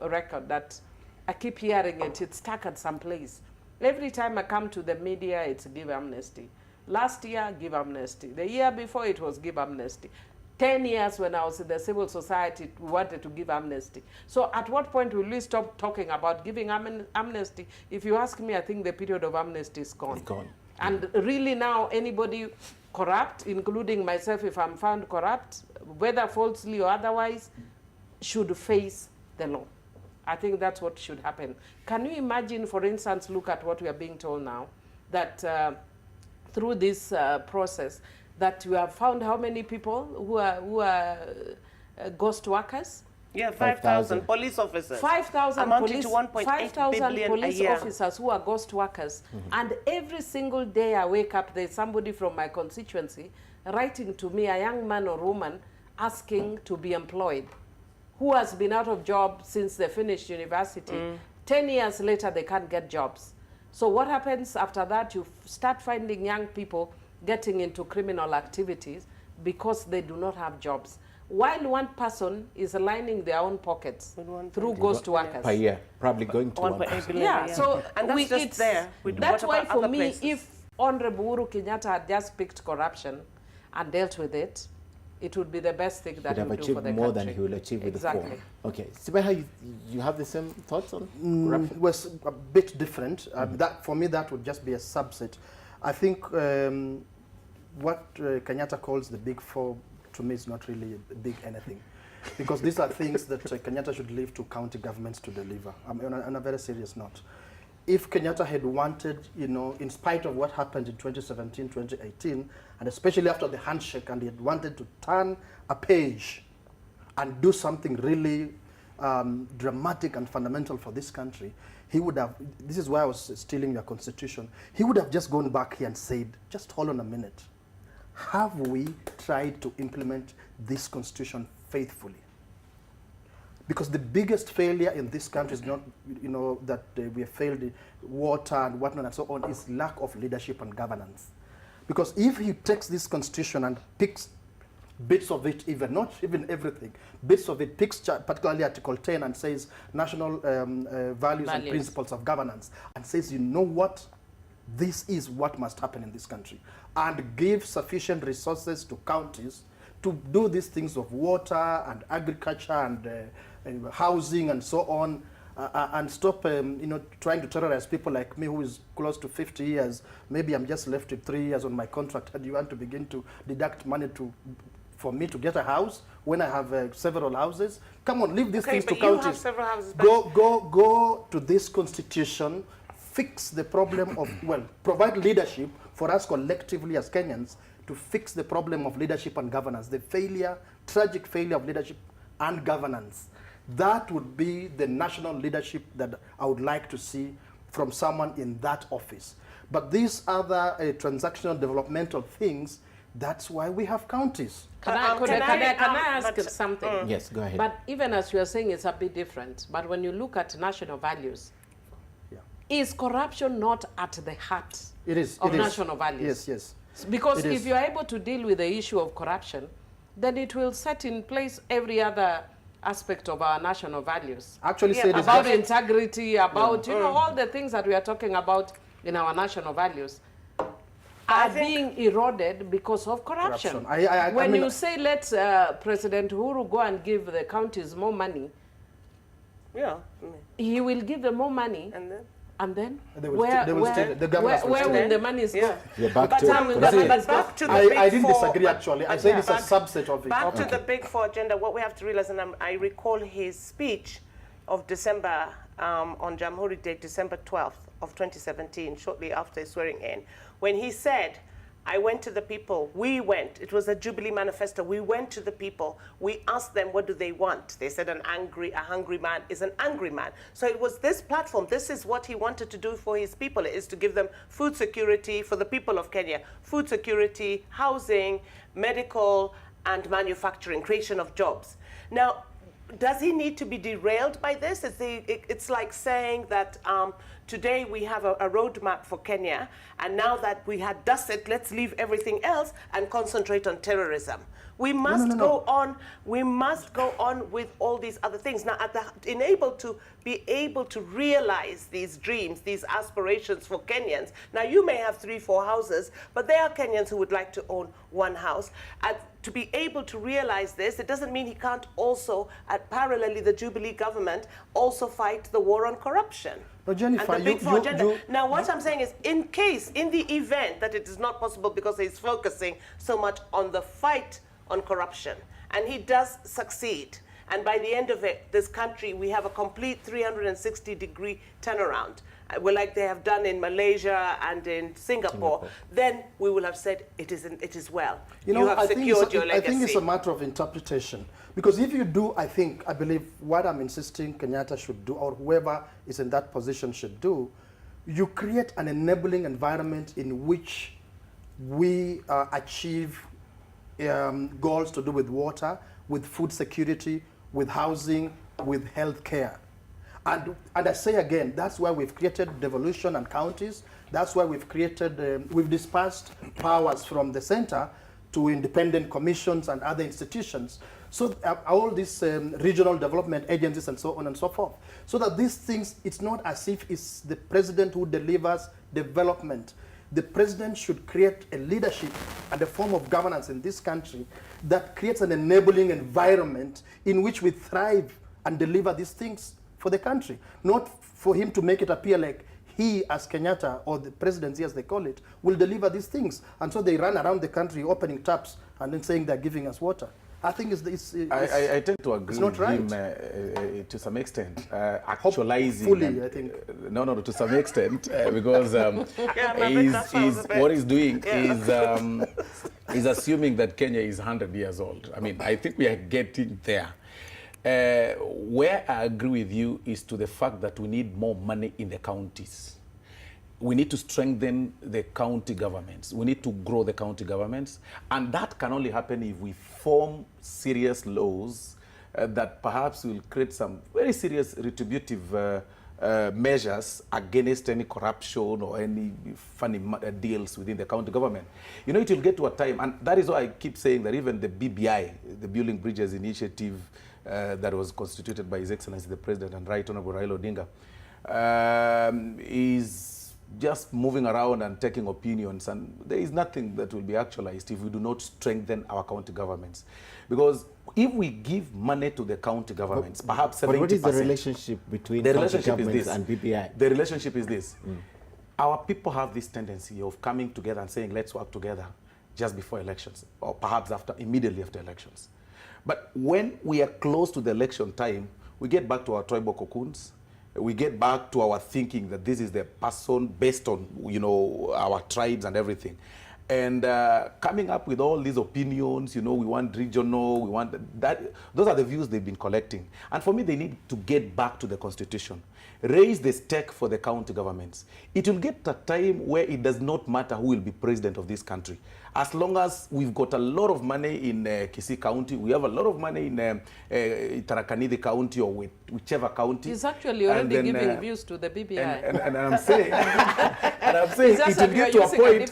record that I keep hearing it? It's stuck at some place. Every time I come to the media, it's give amnesty. Last year, give amnesty. The year before, it was give amnesty. 10 years when I was in the civil society, we wanted to give amnesty. So at what point will we stop talking about giving amnesty? If you ask me, I think the period of amnesty is gone. It's gone. And really now, anybody corrupt, including myself, if I'm found corrupt, whether falsely or otherwise, should face the law. I think that's what should happen. Can you imagine, for instance, look at what we are being told now, that through this process, that we have found how many people who are ghost workers? Yeah, 5,000 police officers. 5,000 amounting police, to 1.8 billion police a year. officers who are ghost workers. And every single day I wake up, there's somebody from my constituency writing to me, a young man or woman, asking to be employed, who has been out of job since they finished university. 10 years later, they can't get jobs. So what happens after that? You start finding young people getting into criminal activities because they do not have jobs. While one person is lining their own pockets through ghost workers. Per year, probably going to 1.8 billion. Yeah, so and that's just there. That's why what about for other me, places? if Honorable Uhuru Kenyatta had just picked corruption and dealt with it, it would be the best thing that he would would have do for achieved the more country. than he will achieve with Exactly. the 4. Okay, Sidebar, you have the same thoughts on corruption? Was a bit different. That for me, that would just be a subset. I think what Kenyatta calls the big 4 to me is not really a big anything, because these are things that Kenyatta should leave to county governments to deliver. On a very serious note, if Kenyatta had wanted, you know, in spite of what happened in 2017, 2018, and especially after the handshake, and he had wanted to turn a page and do something really dramatic and fundamental for this country, he would have, this is why I was stealing your constitution, he would have just gone back here and said, just hold on a minute. Have we tried to implement this constitution faithfully? Because the biggest failure in this country is not, you know, that we have failed in water and whatnot and so on, is lack of leadership and governance. Because if he takes this constitution and picks bits of it, even not even everything, bits of it, picks particularly Article 10 and says national values and principles of governance, and says, you know what, this is what must happen in this country, and give sufficient resources to counties to do these things of water and agriculture and housing and so on, and stop you know, trying to terrorize people like me who is close to 50 years. Maybe I'm just left with 3 years on my contract, and you want to begin to deduct money for me to get a house when I have several houses. Come on, leave these things to counties. You have several houses, Go to this constitution, fix the problem of, well, provide leadership for us collectively as Kenyans to fix the problem of leadership and governance, the failure, tragic failure of leadership and governance. That would be the national leadership that I would like to see from someone in that office. But these other transactional developmental things, that's why we have counties. Can I ask something? Yes, go ahead. But even as you are saying, it's a bit different. But when you look at national values, is corruption not at the heart of national values? Yes. Because if you are able to deal with the issue of corruption, then it will set in place every other aspect of our national values. Actually, about integrity, about you know, all the things that we are talking about in our national values are being eroded because of corruption. When you say let President Uhuru go and give the counties more money, he will give them more money, and then where will the money go? Back to the big I didn't disagree, actually. I said it's a subset of it. Back to the big 4 agenda, what we have to realize, and I recall his speech of December, on Jamhuri Day, December 12th of 2017, shortly after his swearing in, when he said, I went to the people, we went, it was a Jubilee manifesto, we went to the people, we asked them what do they want. They said a hungry man is an angry man. So it was this platform, this is what he wanted to do for his people, is to give them food security for the people of Kenya, food security, housing, medical, and manufacturing, creation of jobs. Now, does he need to be derailed by this? It's like saying that today we have a roadmap for Kenya, and now that we had dusted, let's leave everything else and concentrate on terrorism. We must go on. We must go on with all these other things. Now, be able to realize these dreams, these aspirations for Kenyans. Now, you may have 3, 4 houses, but there are Kenyans who would like to own 1 house. And to be able to realize this, it doesn't mean he can't also, parallelly, the Jubilee government also fight the war on corruption. But Jennifer, and the big 4 agenda. Now, what I'm saying is, in the event that it is not possible because he's focusing so much on the fight on corruption, and he does succeed, and by the end of it, this country, we have a complete 360-degree turnaround, like they have done in Malaysia and in Singapore, then we will have said it is well. You know, have secured your legacy. I think it's a matter of interpretation. Because if you do, I believe what I'm insisting Kenyatta should do, or whoever is in that position should do, you create an enabling environment in which we achieve goals to do with water, with food security, with housing, with health care. And I say again, that's why we've created devolution and counties. That's why we've created, we've dispersed powers from the center to independent commissions and other institutions. So all these regional development agencies and so on and so forth. So that these things, it's not as if it's the president who delivers development. The president should create a leadership and a form of governance in this country that creates an enabling environment in which we thrive and deliver these things for the country. Not for him to make it appear like he, as Kenyatta, or the presidency, as they call it, will deliver these things. And so they run around the country opening taps and then saying they're giving us water. I think I tend to agree with him to some extent. Actualizing, fully, I think. No, to some extent, because what he's doing is assuming that Kenya is 100 years old. I mean, I think we are getting there. Where I agree with you is to the fact that we need more money in the counties. We need to strengthen the county governments. We need to grow the county governments. And that can only happen if we form serious laws that perhaps will create some very serious retributive measures against any corruption or any funny deals within the county government. You know, it will get to a time, and that is why I keep saying that even the BBI, the Building Bridges Initiative that was constituted by His Excellency the President and Right Honorable Raila Odinga, is just moving around and taking opinions, and there is nothing that will be actualized if we do not strengthen our county governments. Because if we give money to the county governments, perhaps 70%... But what is the relationship between county governments and BBI? The relationship is this. Our people have this tendency of coming together and saying, let's work together just before elections, or perhaps immediately after elections. But when we are close to the election time, we get back to our tribal cocoons. We get back to our thinking that this is the person based on, you know, our tribes and everything. And coming up with all these opinions, you know, we want regional, we want that. Those are the views they've been collecting. And for me, they need to get back to the constitution. Raise the stake for the county governments. It will get a time where it does not matter who will be president of this country. As long as we've got a lot of money in Kisii County, we have a lot of money in Tharaka-Nithi County or whichever county. He's actually already giving views to the BBI. And I'm saying, it will get to a point.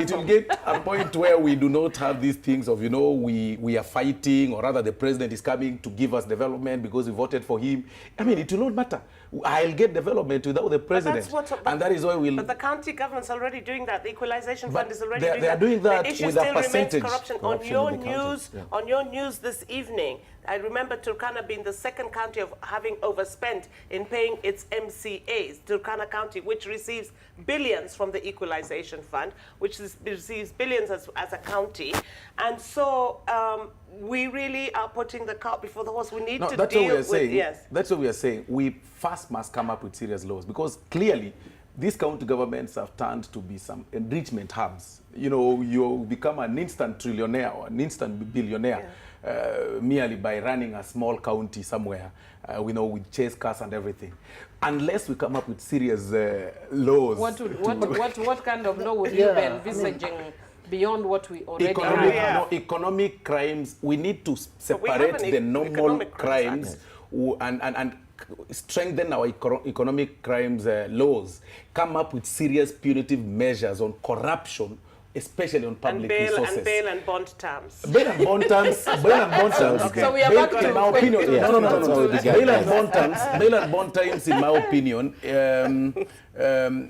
It will get a point where we do not have these things of, you know, we are fighting, or rather the president is coming to give us development because we voted for him. I mean, it will not matter. I'll get development without the president. And that is why we'll... But the county government's already doing that. The equalization fund is already doing that. They are doing that the issue with still a percentage. Remains corruption. On your news this evening, I remember Turkana being the second county of having overspent in paying its MCAs. Turkana County, which receives billions from the equalization fund, which receives billions as a county. And so we really are putting the cart before the horse. We need to deal with... Yes. That's what we are saying. We first must come up with serious laws, because clearly these county governments have turned to be some enrichment hubs. You know, you become an instant trillionaire or an instant billionaire merely by running a small county somewhere, you know, with chase cars and everything. Unless we come up with serious laws. What kind of law would you be envisaging beyond what we already have? Economic crimes. We need to separate the normal crimes and strengthen our economic crimes laws, come up with serious punitive measures on corruption, especially on public resources. And bail and bond terms. Bail and bond terms. So we are back to... In my opinion, no. Bail and bond terms, in my opinion,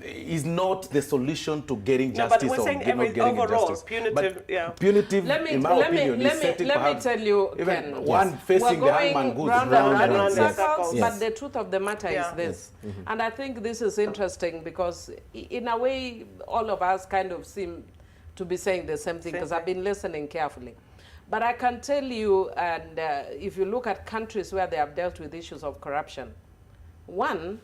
is not the solution to getting justice or not getting injustice. Punitive, in my opinion, is setting let me tell you, Ken, one facing the hangman goes round and circles, but the truth of the matter is this. And I think this is interesting because, in a way, all of us kind of seem to be saying the same thing, because I've been listening carefully. But I can tell you, and if you look at countries where they have dealt with issues of corruption, one,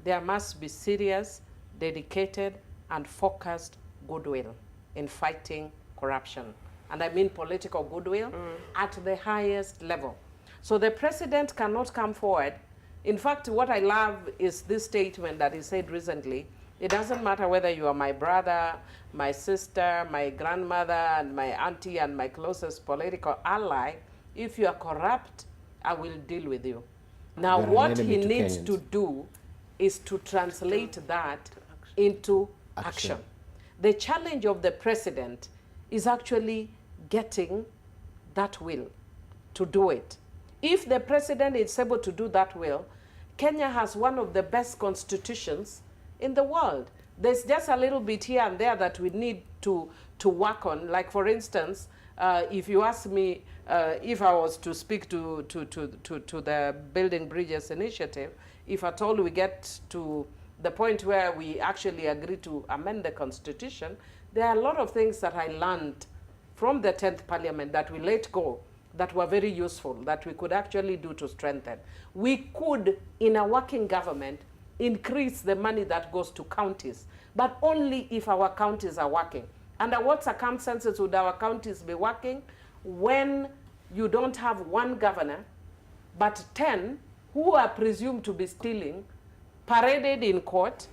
there must be serious, dedicated, and focused goodwill in fighting corruption. And I mean political goodwill at the highest level. So the president cannot come forward. In fact, what I love is this statement that he said recently: it doesn't matter whether you are my brother, my sister, my grandmother, and my auntie, and my closest political ally. If you are corrupt, I will deal with you. Now, what he needs to do is to translate that into action. The challenge of the president is actually getting that will to do it. If the president is able to do that will, Kenya has one of the best constitutions in the world. There's just a little bit here and there that we need to work on. Like, for instance, if you ask me if I was to speak to the Building Bridges initiative, if at all we get to the point where we actually agree to amend the constitution, there are a lot of things that I learned from the 10th Parliament that we let go, that were very useful, that we could actually do to strengthen. We could, in a working government, increase the money that goes to counties, but only if our counties are working. Under what circumstances would our counties be working? When you don't have one governor, but 10 who are presumed to be stealing, paraded in court,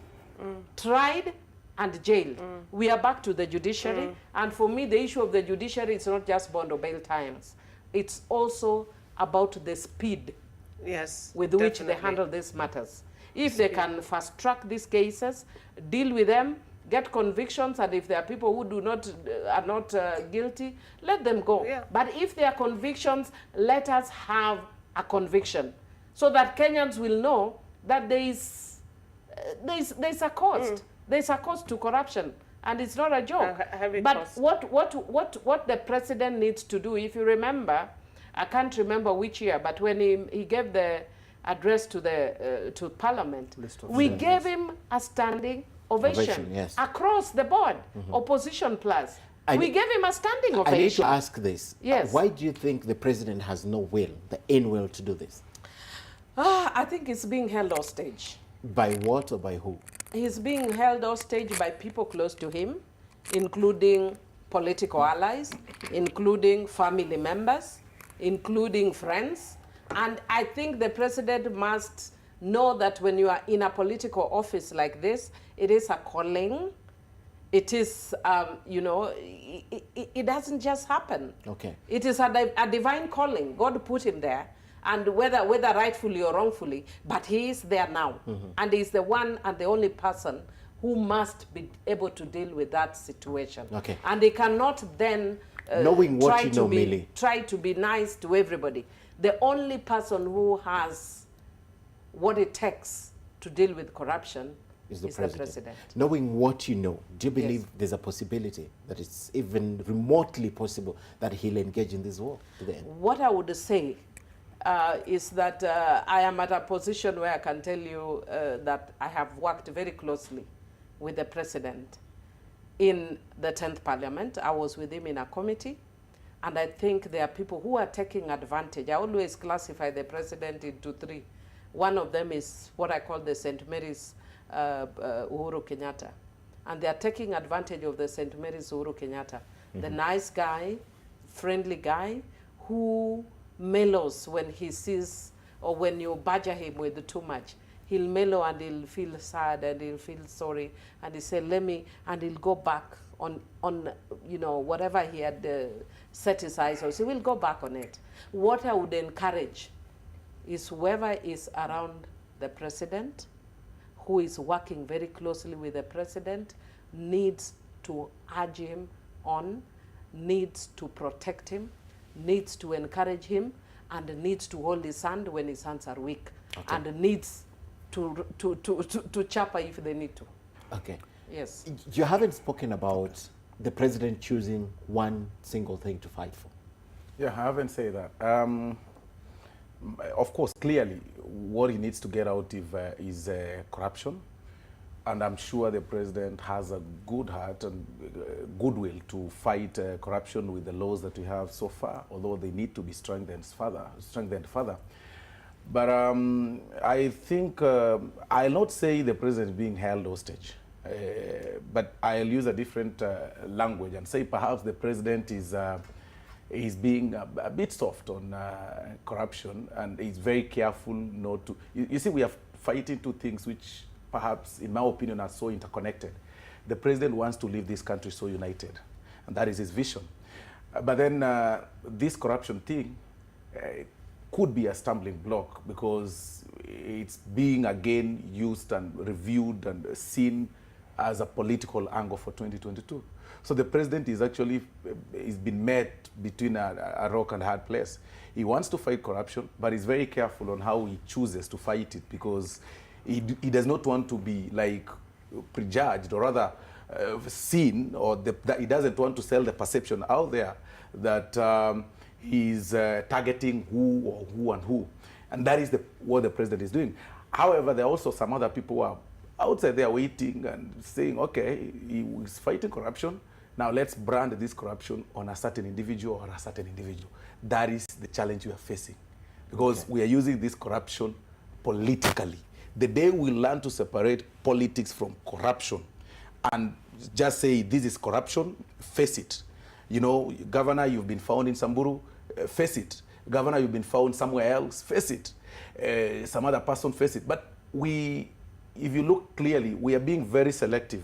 tried and jailed. We are back to the judiciary. And for me, the issue of the judiciary is not just bond or bail times. It's also about the speed with which they handle these matters. If they can fast track these cases, deal with them, get convictions, and if there are people who are not guilty, let them go. Yeah. But if there are convictions, let us have a conviction, so that Kenyans will know that there's a cost. There's a cost to corruption, and it's not a joke. But what the president needs to do, if you remember, I can't remember which year, but when he gave the address to Parliament, we gave him a standing ovation across the board, opposition plus. We gave him a standing ovation. I need to ask this. Yes. Why do you think the president has no will, the in will to do this? I think it's being held hostage. By what or by who? He's being held hostage by people close to him, including political allies, including family members, including friends. And I think the president must know that when you are in a political office like this, it is a calling. It is, it doesn't just happen. Okay. It is a divine calling. God put him there. And whether rightfully or wrongfully, but he is there now. And he's the one and the only person who must be able to deal with that situation. Okay. And he cannot then knowing what you know, Millie, try to be nice to everybody. The only person who has what it takes to deal with corruption is the president. Knowing what you know, do you believe there's a possibility that it's even remotely possible that he'll engage in this war to the end? What I would say is that I am at a position where I can tell you that I have worked very closely with the president in the 10th Parliament. I was with him in a committee, and I think there are people who are taking advantage. I always classify the president into three. One of them is what I call the St. Mary's Uhuru Kenyatta. And they are taking advantage of the St. Mary's Uhuru Kenyatta. The nice guy, friendly guy, who mellows when he sees, or when you badger him with too much. He'll mellow and he'll feel sad and he'll feel sorry, and he'll say, and he'll go back on whatever he had set his eyes on. So we'll go back on it. What I would encourage is whoever is around the president, who is working very closely with the president, needs to urge him on, needs to protect him, needs to encourage him, and needs to hold his hand when his hands are weak, and needs to chopper if they need to. Okay. Yes. You haven't spoken about the president choosing one single thing to fight for. Yeah, I haven't said that. Of course, clearly, what he needs to get out is corruption. and I'm sure the president has a good heart and goodwill to fight corruption with the laws that we have so far, although they need to be strengthened further. But I think I'll not say the president is being held hostage, but I'll use a different language and say perhaps the president is being a bit soft on corruption, and is very careful not to. You see, we are fighting two things which perhaps, in my opinion, are so interconnected. The president wants to leave this country so united, and that is his vision. But then this corruption thing could be a stumbling block, because it's being again used and reviewed and seen as a political angle for 2022. So the president is actually been met between a rock and a hard place. He wants to fight corruption, but he's very careful on how he chooses to fight it, because he does not want to be like prejudged, or rather seen, or that he doesn't want to sell the perception out there that he's targeting who. And that is what the president is doing. However, there are also some other people who are outside there waiting and saying, okay, he is fighting corruption. Now let's brand this corruption on a certain individual or a certain individual. That is the challenge we are facing, because we are using this corruption politically. The day we learn to separate politics from corruption and just say this is corruption, face it. You know, Governor, you've been found in Samburu, face it. Governor, you've been found somewhere else, face it. Some other person, face it. But if you look clearly, we are being very selective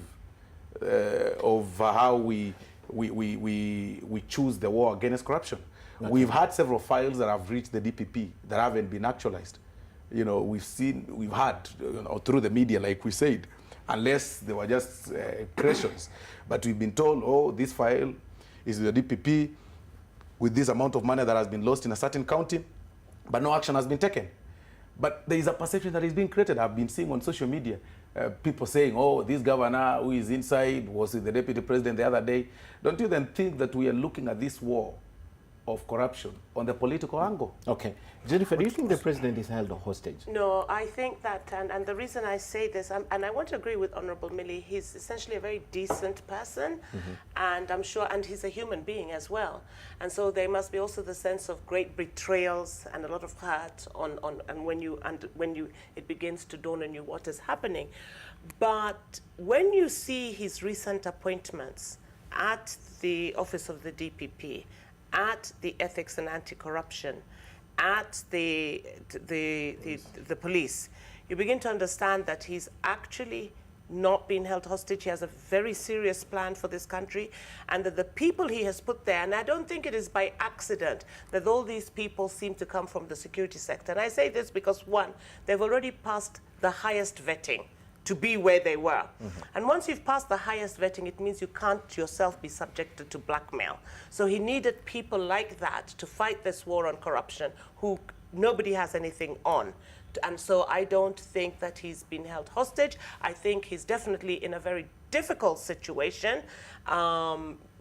of how we choose the war against corruption. Okay. We've had several files that have reached the DPP that haven't been actualized. You know, we've had, through the media, like we said, unless they were just creations. But we've been told, oh, this file is the DPP with this amount of money that has been lost in a certain county, but no action has been taken. But there is a perception that is being created. I've been seeing on social media people saying, oh, this governor who is inside was with the deputy president the other day. Don't you then think that we are looking at this war of corruption on the political angle? Okay. Jennifer, do you think the president is held hostage? No, I think that, and the reason I say this, and I want to agree with Honorable Millie, he's essentially a very decent person, and I'm sure, and he's a human being as well. And so there must be also the sense of great betrayals and a lot of hurt and when it begins to dawn on you what is happening. But when you see his recent appointments at the office of the DPP, at the Ethics and Anti-Corruption, at the police, you begin to understand that he's actually not being held hostage. He has a very serious plan for this country, and that the people he has put there, and I don't think it is by accident that all these people seem to come from the security sector. And I say this because, one, they've already passed the highest vetting to be where they were. And once you've passed the highest vetting, it means you can't yourself be subjected to blackmail. So he needed people like that to fight this war on corruption, who nobody has anything on. And so I don't think that he's been held hostage. I think he's definitely in a very difficult situation,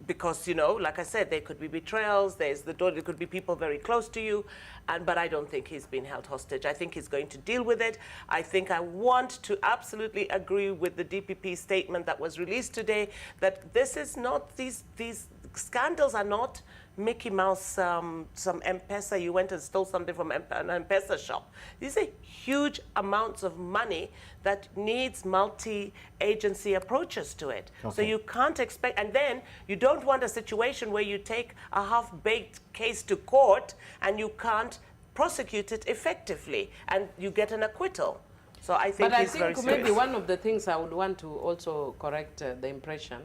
because, you know, like I said, there could be betrayals, there could be people very close to you, but I don't think he's been held hostage. I think he's going to deal with it. I think I want to absolutely agree with the DPP statement that was released today, that this is not, these scandals are not Mickey Mouse, some M-Pesa, you went and stole something from an M-Pesa shop. These are huge amounts of money that needs multi-agency approaches to it. Okay. So you can't expect, and then you don't want a situation where you take a half-baked case to court and you can't prosecute it effectively and you get an acquittal. So I think he's very serious. But I think maybe one of the things I would want to also correct the impression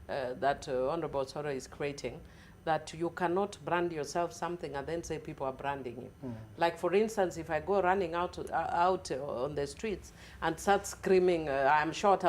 that Honorable Soro is creating, that you cannot brand yourself something and then say people are branding you. Like, for instance, if I go running out on the streets and start screaming, I'm short,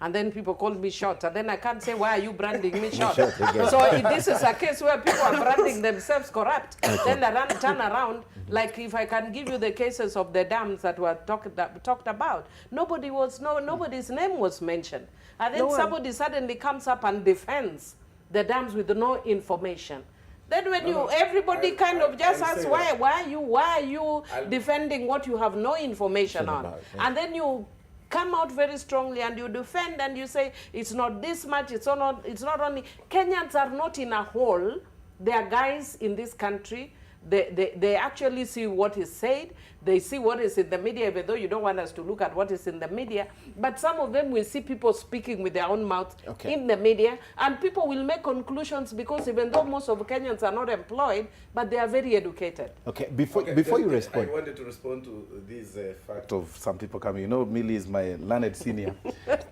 and then people call me short, and then I can't say, why are you branding me short? So if this is a case where people are branding themselves corrupt, then they turn around. Like, if I can give you the cases of the dams that were talked about, nobody's name was mentioned. And then somebody suddenly comes up and defends the dams with no information. Then when everybody kind of just asks, why are you defending what you have no information on? And then you come out very strongly and you defend and you say it's not this much, it's not only Kenyans are not in a hole. They are guys in this country. They actually see what is said. They see what is in the media, even though you don't want us to look at what is in the media. But some of them will see people speaking with their own mouth in the media, and people will make conclusions because even though most of Kenyans are not employed, but they are very educated. Okay, before you respond. I wanted to respond to this fact of some people coming. You know, Millie is my learned senior,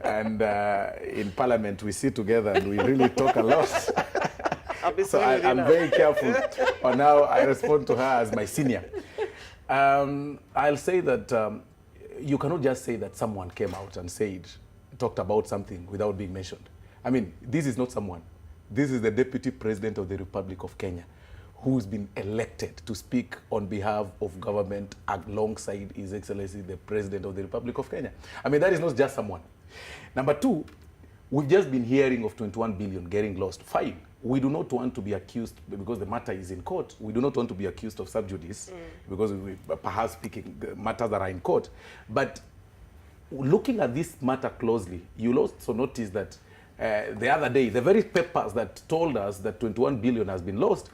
and in Parliament we sit together and we really talk a lot. So I'm very careful on how I respond to her as my senior. I'll say that you cannot just say that someone came out and talked about something without being mentioned. I mean, this is not someone. This is the Deputy President of the Republic of Kenya, who's been elected to speak on behalf of government alongside His Excellency, the President of the Republic of Kenya. I mean, that is not just someone. Number two, we've just been hearing of 21 billion getting lost. Fine. We do not want to be accused, because the matter is in court, we do not want to be accused of sub judice, because we perhaps speaking matters that are in court. But looking at this matter closely, you'll also notice that the other day, the very papers that told us that 21 billion has been lost,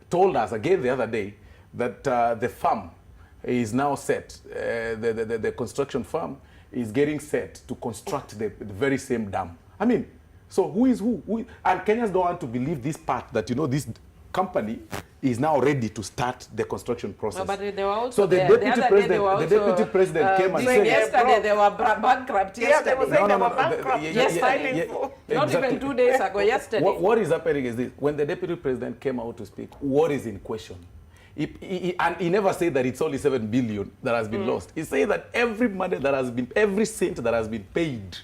told us again the other day that the farm is now set, the construction firm is getting set to construct the very same dam. I mean, so who is who? And Kenyans don't want to believe this part, that, you know, this company is now ready to start the construction process. No, but they were also so the deputy president came and said, yesterday they were bankrupt. Yeah, they were saying they were bankrupt. Not even 2 days ago, yesterday. What is happening is this: when the deputy president came out to speak, what is in question? And he never said that it's only 7 billion that has been lost. He said that every money that has been, every cent that has been paid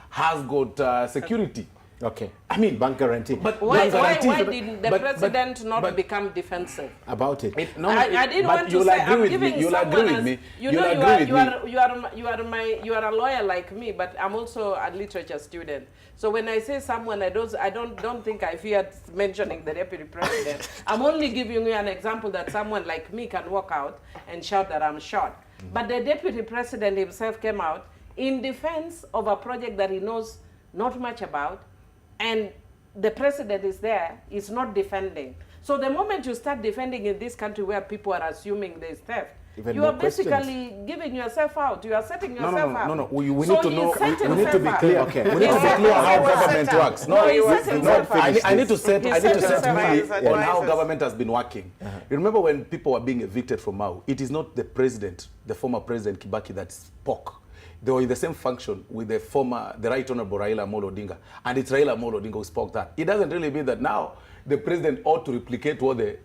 has got security. Okay. I mean, bank guarantee. But why did the president not become defensive about it? I didn't want to say, I'm giving someone, you know, you are a lawyer like me, but I'm also a literature student. So when I say someone, I don't think I fear mentioning the deputy president. I'm only giving you an example that someone like me can walk out and shout that I'm short. But the deputy president himself came out in defense of a project that he knows not much about, and the president is there, is not defending. So the moment you start defending in this country where people are assuming there's theft, you are basically giving yourself out. You are setting yourself out. No. We need to know. We need to be clear. Okay. We need to be clear how government works. I need to set me on how government has been working. You remember when people were being evicted from Mau? It is not the president, the former president Kibaki, that spoke. They were in the same function with the Right Honorable Raila Amolo Odinga, and it's Raila Amolo Odinga who spoke that. It doesn't really mean that now the president ought to replicate what the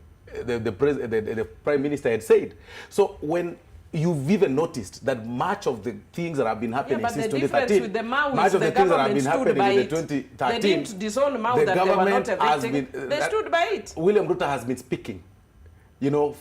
prime minister had said. So when you've even noticed that much of the things that have been happening since 2013, much of the things that have been happening in the 2013, they didn't disown Mau, that they were not evicting. They stood by it. William Ruto has been speaking, you know,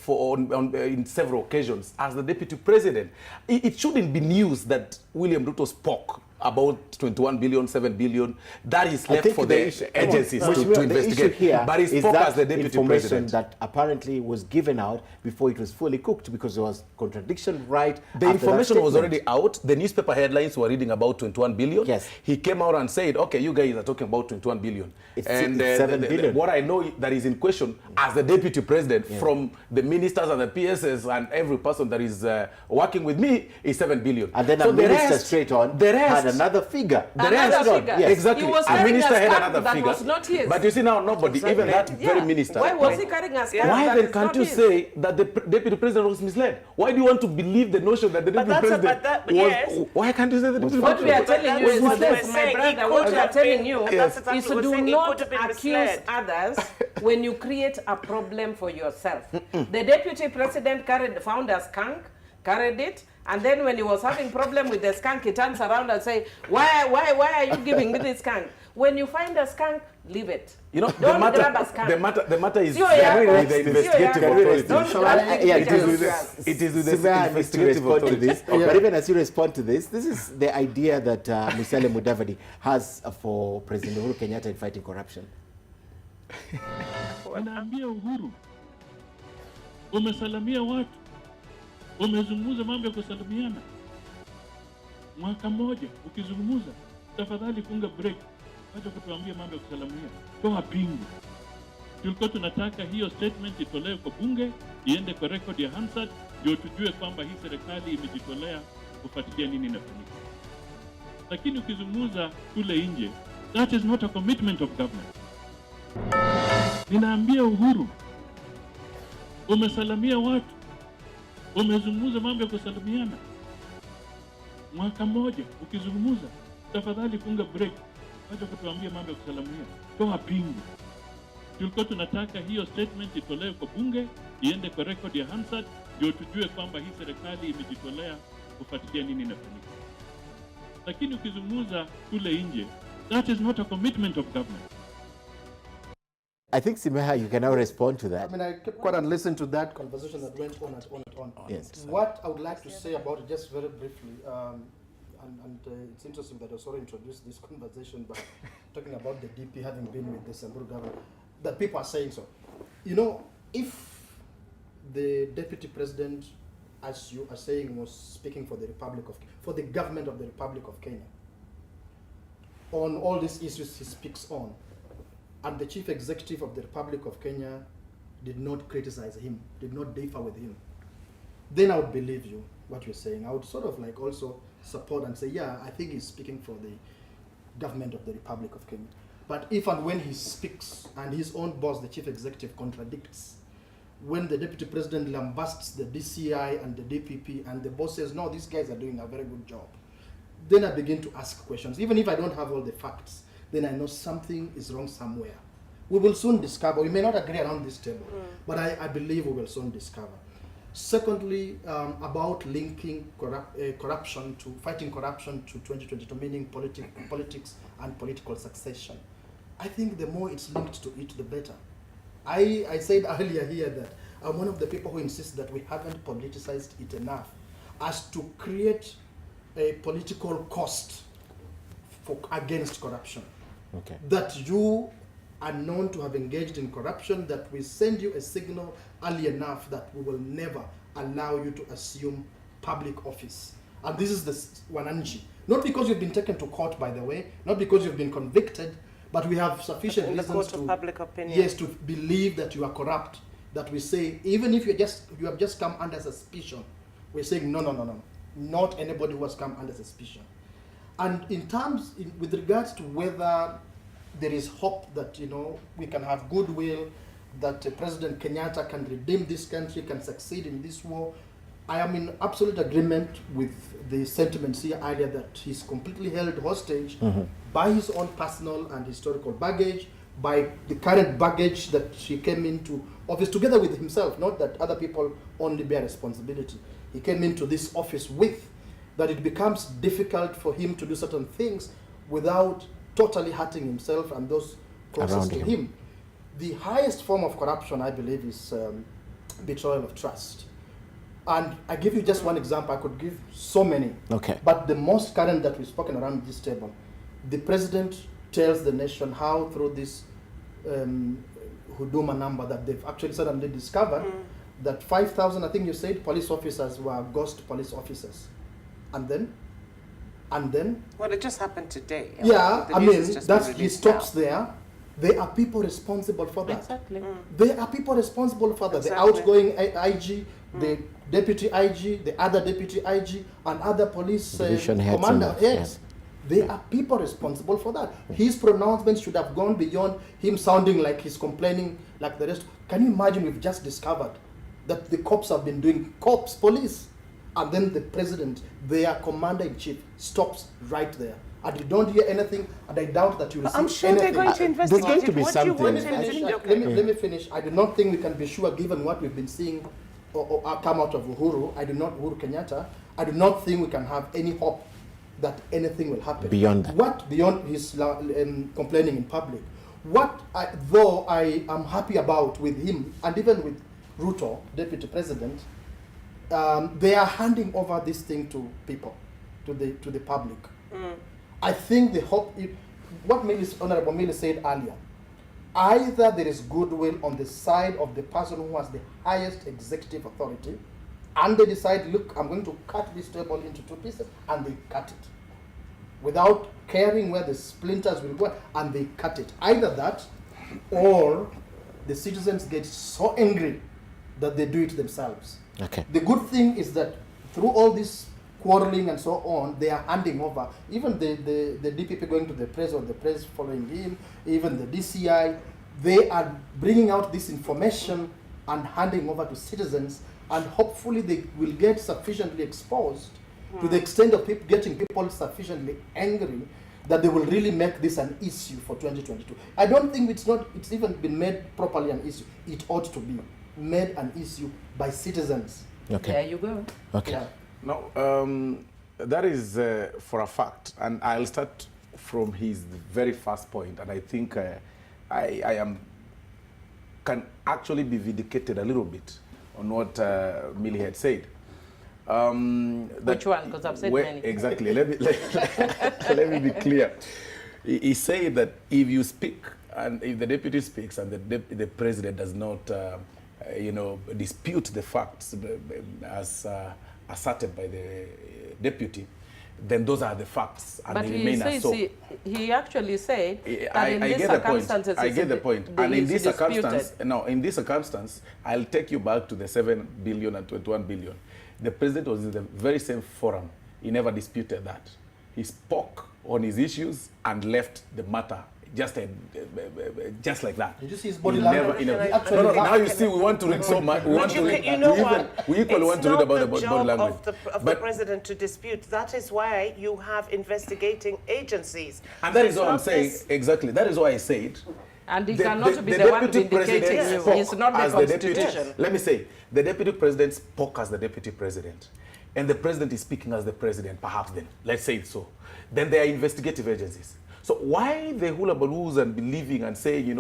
in several occasions as the deputy president. It shouldn't be news that William Ruto spoke about 21 billion, 7 billion. That is left for the agencies to investigate. Here but he spoke as the deputy president. That apparently was given out before it was fully cooked, because there was contradiction right. The information was already out. The newspaper headlines were reading about 21 billion. Yes. He came out and said, okay, you guys are talking about 21 billion. It's 7 billion. What I know that is in question as the deputy president from the ministers and the PSs and every person that is working with me is 7 billion. And then so a minister straight on had another figure. Yes. Exactly. He was a minister had another that figure. Was not his. But you see now, nobody, even that very minister. Why was he carrying a scarf? Why then can't you say that the deputy president was misled? Why do you want to believe the notion that the deputy president was? Why can't you say the deputy president? What we are telling you is this, my brother. What we are telling you is to do not accuse others when you create a problem for yourself. The deputy president found a skunk, carried it, and then when he was having problem with the skunk, he turns around and say, why are you giving me this skunk? When you find a skunk, leave it. You know, don't grab a skunk. The matter is with the investigative authority. It is with the investigative authority. But even as you respond to this is the idea that Musalia Mudavadi has for President Uhuru Kenyatta in fighting corruption. Wanaambia Uhuru, umesalamia watu, umezungumza mambo ya kusalimiana. Mwaka mmoja ukizungumza, tafadhali funga break. Acha kutuambia mambo ya kusalamia. Toa pingu. Tulikuwa tunataka hiyo statement itolewe kwa bunge, iende kwa record ya Hansard, ndio tujue kwamba hii serikali imejitolea kufuatilia nini inafanyika. Lakini ukizungumza kule nje, that is not a commitment of government. Ninaambia Uhuru, umesalamia watu, umezungumza mambo ya kusalamiana. Mwaka mmoja ukizungumza, tafadhali funga break. Acha kutuambia mambo ya kusalamia. Toa pingu. Tulikuwa tunataka hiyo statement itolewe kwa bunge, iende kwa record ya Hansard, ndio tujue kwamba hii serikali imejitolea kufuatilia nini inafanyika. Lakini ukizungumza kule nje, that is not a commitment of government. I think, Simeha, you can now respond to that. I mean, I kept quiet and listened to that conversation that went on and on and on. Yes. What I would like to say about it, just very briefly, it's interesting that I sort of introduced this conversation by talking about the DP having been with the Samburu government, that people are saying so. You know, if the deputy president, as you are saying, was speaking for the government of the Republic of Kenya, on all these issues he speaks on, and the chief executive of the Republic of Kenya did not criticize him, did not differ with him, then I would believe you, what you're saying. I would sort of like also support and say, yeah, I think he's speaking for the government of the Republic of Kenya. But if and when he speaks and his own boss, the chief executive, contradicts, when the deputy president lambasts the DCI and the DPP and the boss says, no, these guys are doing a very good job, then I begin to ask questions. Even if I don't have all the facts, then I know something is wrong somewhere. We will soon discover. We may not agree around this table, but I believe we will soon discover. Secondly, about linking corruption to fighting corruption to 2022, meaning politics and political succession. I think the more it's linked to it, the better. I said earlier here that I'm one of the people who insists that we haven't politicized it enough as to create a political cost against corruption. Okay. That you are known to have engaged in corruption, that we send you a signal early enough that we will never allow you to assume public office. And this is the Wananchi. Not because you've been taken to court, by the way, not because you've been convicted, but we have sufficient reasons in the court of public opinion. Yes, to believe that you are corrupt. That we say, even if you have just come under suspicion, we're saying no, not anybody who has come under suspicion. And with regards to whether there is hope that we can have goodwill, that President Kenyatta can redeem this country, can succeed in this war, I am in absolute agreement with the sentiments here earlier that he's completely held hostage by his own personal and historical baggage, by the current baggage that he came into office together with himself, not that other people only bear responsibility. He came into this office with, that it becomes difficult for him to do certain things without totally hurting himself and those closest to him. The highest form of corruption, I believe, is betrayal of trust. And I give you just one example. I could give so many. Okay. But the most current that we've spoken around this table, the president tells the nation how through this Huduma number that they've actually suddenly discovered that 5,000, I think you said, police officers were ghost police officers. And then? Well, it just happened today. Yeah, I mean, he stops there. There are people responsible for that. Exactly. There are people responsible for that. Exactly. The outgoing IG, the deputy IG, the other deputy IG, and other police commander. Yes. There are people responsible for that. His pronouncements should have gone beyond him sounding like he's complaining like the rest. Can you imagine we've just discovered that the cops have been doing police, and then the president, their commander-in-chief, stops right there. And you don't hear anything, and I doubt that you will see anything. I'm sure they're going to investigate. There's going to be What do you want something. him to do? Let me finish. I do not think we can be sure, given what we've been seeing or come out of Uhuru Kenyatta, I do not think we can have any hope that anything will happen. Beyond that. What beyond his complaining in public? Though I am happy about with him, and even with Ruto, deputy president, they are handing over this thing to people, to the public. I think the hope, what Honorable Millie said earlier, either there is goodwill on the side of the person who has the highest executive authority, and they decide, look, I'm going to cut this table into 2 pieces, and they cut it without caring where the splinters will go, and they cut it. Either that, or the citizens get so angry that they do it themselves. Okay. The good thing is that through all this quarreling and so on, they are handing over. Even the DPP going to the press, or the press following him, even the DCI, they are bringing out this information and handing over to citizens, and hopefully they will get sufficiently exposed to the extent of getting people sufficiently angry that they will really make this an issue for 2022. I don't think it's even been made properly an issue. It ought to be made an issue by citizens. Okay. There you go. Okay. Yeah. No, that is for a fact, and I'll start from his very first point, and I think I can actually be vindicated a little bit on what Millie had said. Which one? Because I've said many. Exactly. Let me be clear. He said that if you speak, and if the deputy speaks, and the president does not, dispute the facts as asserted by the deputy, then those are the facts, and But they he remain as says so. he actually said that in I these get the point. circumstances, I get the point. And in this disputed. circumstance, no, in this circumstance, I'll take you back to the 7 billion and 21 billion. The president was in the very same forum. He never disputed that. He spoke on his issues and left the matter just like that. Did you see his body He language? never- He actually now laughed. you see, we want to read so much. We want to read. You know we what? equally want to read about the body It's not language. the job of the But- president to dispute. That is why you have investigating agencies. And that So is it's what I'm not saying. this- Exactly. That is why I said. And he cannot be the one deputy vindicating president you. spoke It's not the as deputy- constitution. Let me say, the deputy president spoke as the deputy president, and the president is speaking as the president. Perhaps then, let's say it so. Then there are investigative agencies. So why the hula baloos and believing and saying,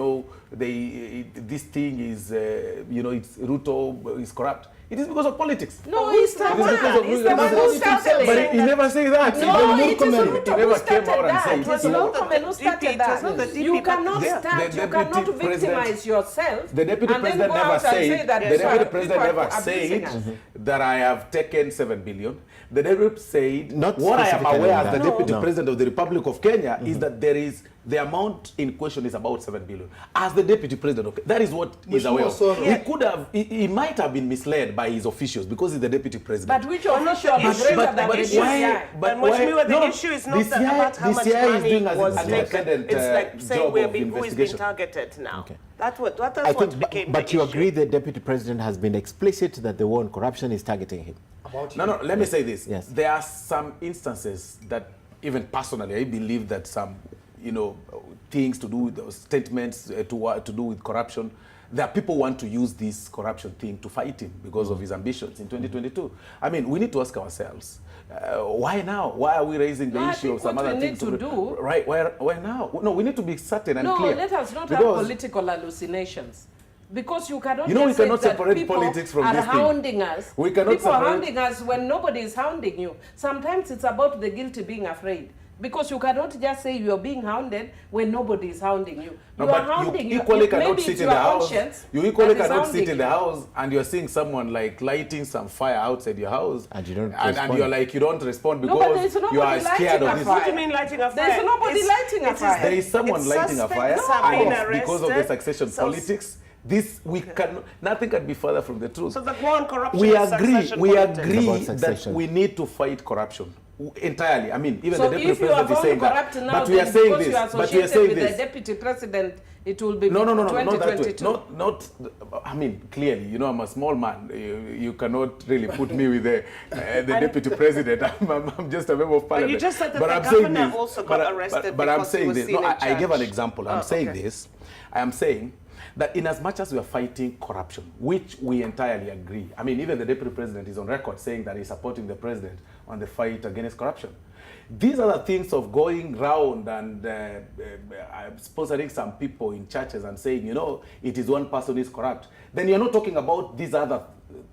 this thing is, it's Ruto is corrupt? It is because of politics. No, it's the It is one. because of It's the one who started But it. he never say that. No, Even it is Murkomen, Ruto he who never started came out and that. said It was it. Murkomen who DP, started it was not that. the You DP, cannot but start, the you cannot deputy president- victimize yourself. The deputy and then president go never out and say said. that The people deputy are president never abusing us. said that I have taken 7 billion. The deputy said Not what I am specifically aware as that. the deputy No. president of the Republic of Kenya is that the amount in question is about 7 billion. As the deputy president of Kenya, that is what he's Mheshimiwa aware of. Soro. He could have, he might have been misled by his officials because he's the deputy president. But which official is But- greater but than the issue- DCI? But Mheshimiwa, the issue is not DCI about how much DCI is money doing as was an taken. independent It's like saying job who of is being investigation. targeted now. Okay. That's what I think, became but the you issue. agree the deputy president has been explicit that the war on corruption is targeting him. About No, let me say this. Yes. There are some instances that even personally, I believe that some, things to do with those statements to do with corruption, there are people who want to use this corruption thing to fight him because of his ambitions in 2022. I mean, we need to ask ourselves, why now? Why are we raising the No, I issue think of some what other we things? need to do- Right, why now? No, we need to be certain and No, clear. let us not have Because- political hallucinations. Because you cannot You know, we just say cannot that separate people politics from are this thing. hounding us. We cannot people are separate- hounding us when nobody is hounding you. Sometimes it's about the guilty being afraid. Because you cannot just say you are being hounded when nobody is hounding you. No, You are but hounding you equally cannot maybe sit it's in the your house. conscience You equally that is cannot sit hounding in the you. house and you're seeing someone like lighting some fire outside your house, And you don't and respond. you're like you don't respond No, but because there's nobody you are scared lighting of a this. fire. What do you mean lighting a fire? There's nobody lighting a fire. There is someone It's lighting a fire suspects are being and because of the arrested. succession So- politics. This we can nothing can be further from the truth. So the war on corruption we is agree succession we politics. agree About that succession. we need to fight corruption entirely. I mean, even So the deputy if you are president is found saying corrupt that. now, But we are then saying because this. you are But we are associated saying with the this. deputy president, it will be No, not that way. 2022. Not. I mean, clearly, I'm a small man. You cannot really put me with the deputy president. I'm just a member of parliament. you just said that But the I'm saying governor this. also got But arrested but I'm because he saying was this. seen No, in I gave an church. example. Oh, I'm saying okay. this. I am saying that in as much as we are fighting corruption, which we entirely agree. I mean, even the deputy president is on record saying that he's supporting the president on the fight against corruption. These are the things of going round and sponsoring some people in churches and saying, it is one person is corrupt. Then you're not talking about these other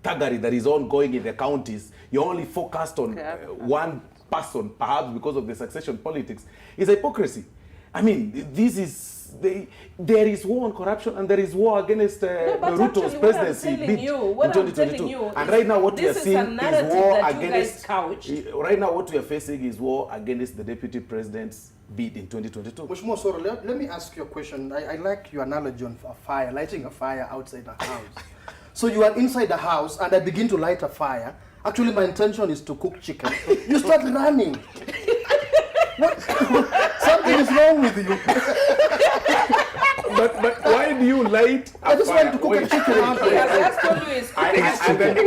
thuggery that is ongoing in the counties. You're only focused on one person, perhaps because of the succession politics. It's hypocrisy. I mean, this is there is war on corruption and there is war against Ruto's presidency bid in 2022. And right now what we are seeing is war against. Right now what we are facing is war against the deputy president's bid in 2022. Mheshimiwa Soro, let me ask you a question. I like your analogy on a fire, lighting a fire outside a house. So you are inside the house and I begin to light a fire. Actually, my intention is to cook chicken. You start running. Something is wrong with you. But why do you light a fire? I just want to cook a chicken out there. And then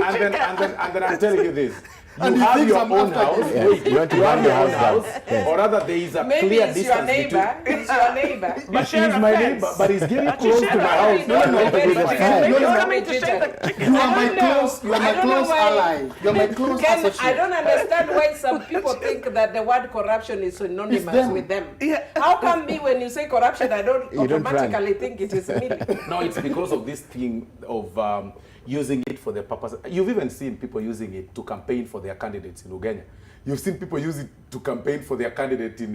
I'm telling you this. You And have your own house. Yes, you want to run your house. Or rather, there is a clear distance between. It's your neighbor. But she is my neighbor, but he's getting close to my house. You are my close ally. You are my close associate. I don't understand why some people think that the word corruption is synonymous with them. How come me, when you say corruption, I don't automatically think it is me? No, it's because of this thing of using it for the purpose. You've even seen people using it to campaign for their candidates in Uganda. You've seen people use it to campaign for their candidate in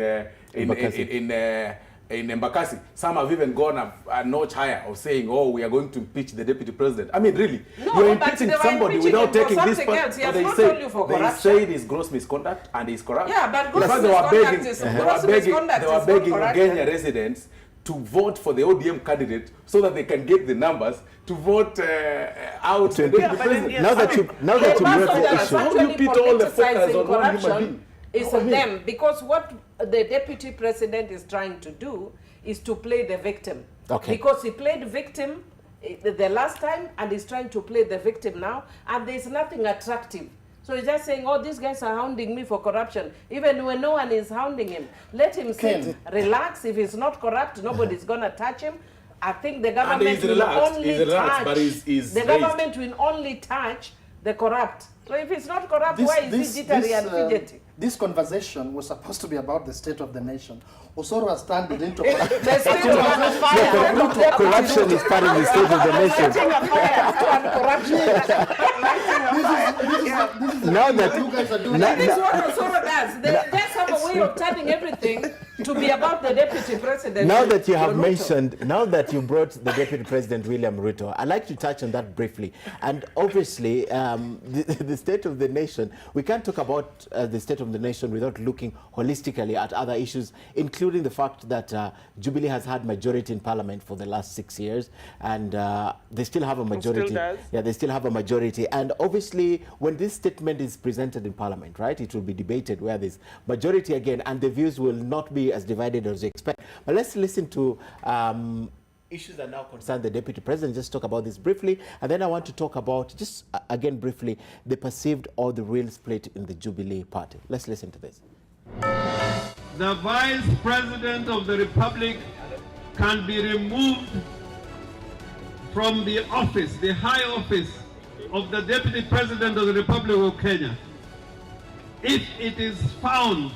Embakasi. Some have even gone a notch higher of saying, "Oh, we are going to impeach the deputy president." I mean, really, you're impeaching somebody without taking this part. They say it is gross misconduct and he's corrupt. Yeah, but gross misconduct is gross misconduct. They were begging Uganda residents to vote for the ODM candidate so that they can get the numbers to vote out the deputy president. Now that you brought the issue, how do you put all the focus on one human being? It's them, because what the deputy president is trying to do is to play the victim. Okay. Because he played victim the last time and he's trying to play the victim now, and there's nothing attractive. So he's just saying, oh, these guys are hounding me for corruption, even when no one is hounding him. Let him sit, relax. If he's not corrupt, nobody's going to touch him. I think the government will only touch. The government will only touch the corrupt. So if it's not corrupt, why is he jittery and fidgety? This conversation was supposed to be about the state of the nation. Osoro has turned it into corruption is part of the state of the nation. Now that you guys are doing this is what Osoro does. They just have a way of turning everything to be about the deputy president. Now that you have mentioned, now that you brought the deputy president William Ruto, I'd like to touch on that briefly. And obviously, the state of the nation, we can't talk about the state of the nation without looking holistically at other issues, including the fact that Jubilee has had majority in parliament for the last 6 years, and they still have a majority. Still does. Yeah, they still have a majority. And obviously, when this statement is presented in parliament, right, it will be debated where there's majority again, and the views will not be as divided as you expect. But let's listen to issues that now concern the deputy president. Just talk about this briefly, and then I want to talk about, just again briefly, the perceived or the real split in the Jubilee party. Let's listen to this. The Vice President of the Republic can be removed from the office, the high office of the Deputy President of the Republic of Kenya, if it is found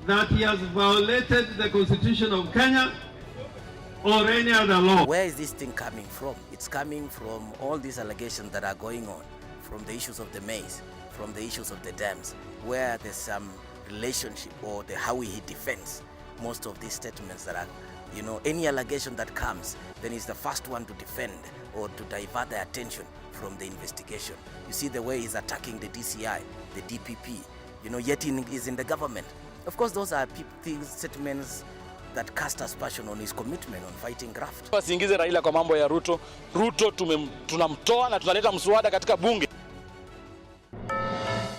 that he has violated the Constitution of Kenya or any other law. Where is this thing coming from? It's coming from all these allegations that are going on, from the issues of the maize, from the issues of the dams, where there's some relationship or how he defends most of these statements that are, you know, any allegation that comes, then he's the first one to defend or to divert the attention from the investigation. You see the way he's attacking the DCI, the DPP, you know, yet he's in the government. Of course, those are things, statements that cast aspersion on his commitment on fighting graft. Wasiingize Raila kwa mambo ya Ruto. Ruto tunamtoa na tunaleta mswada katika bunge.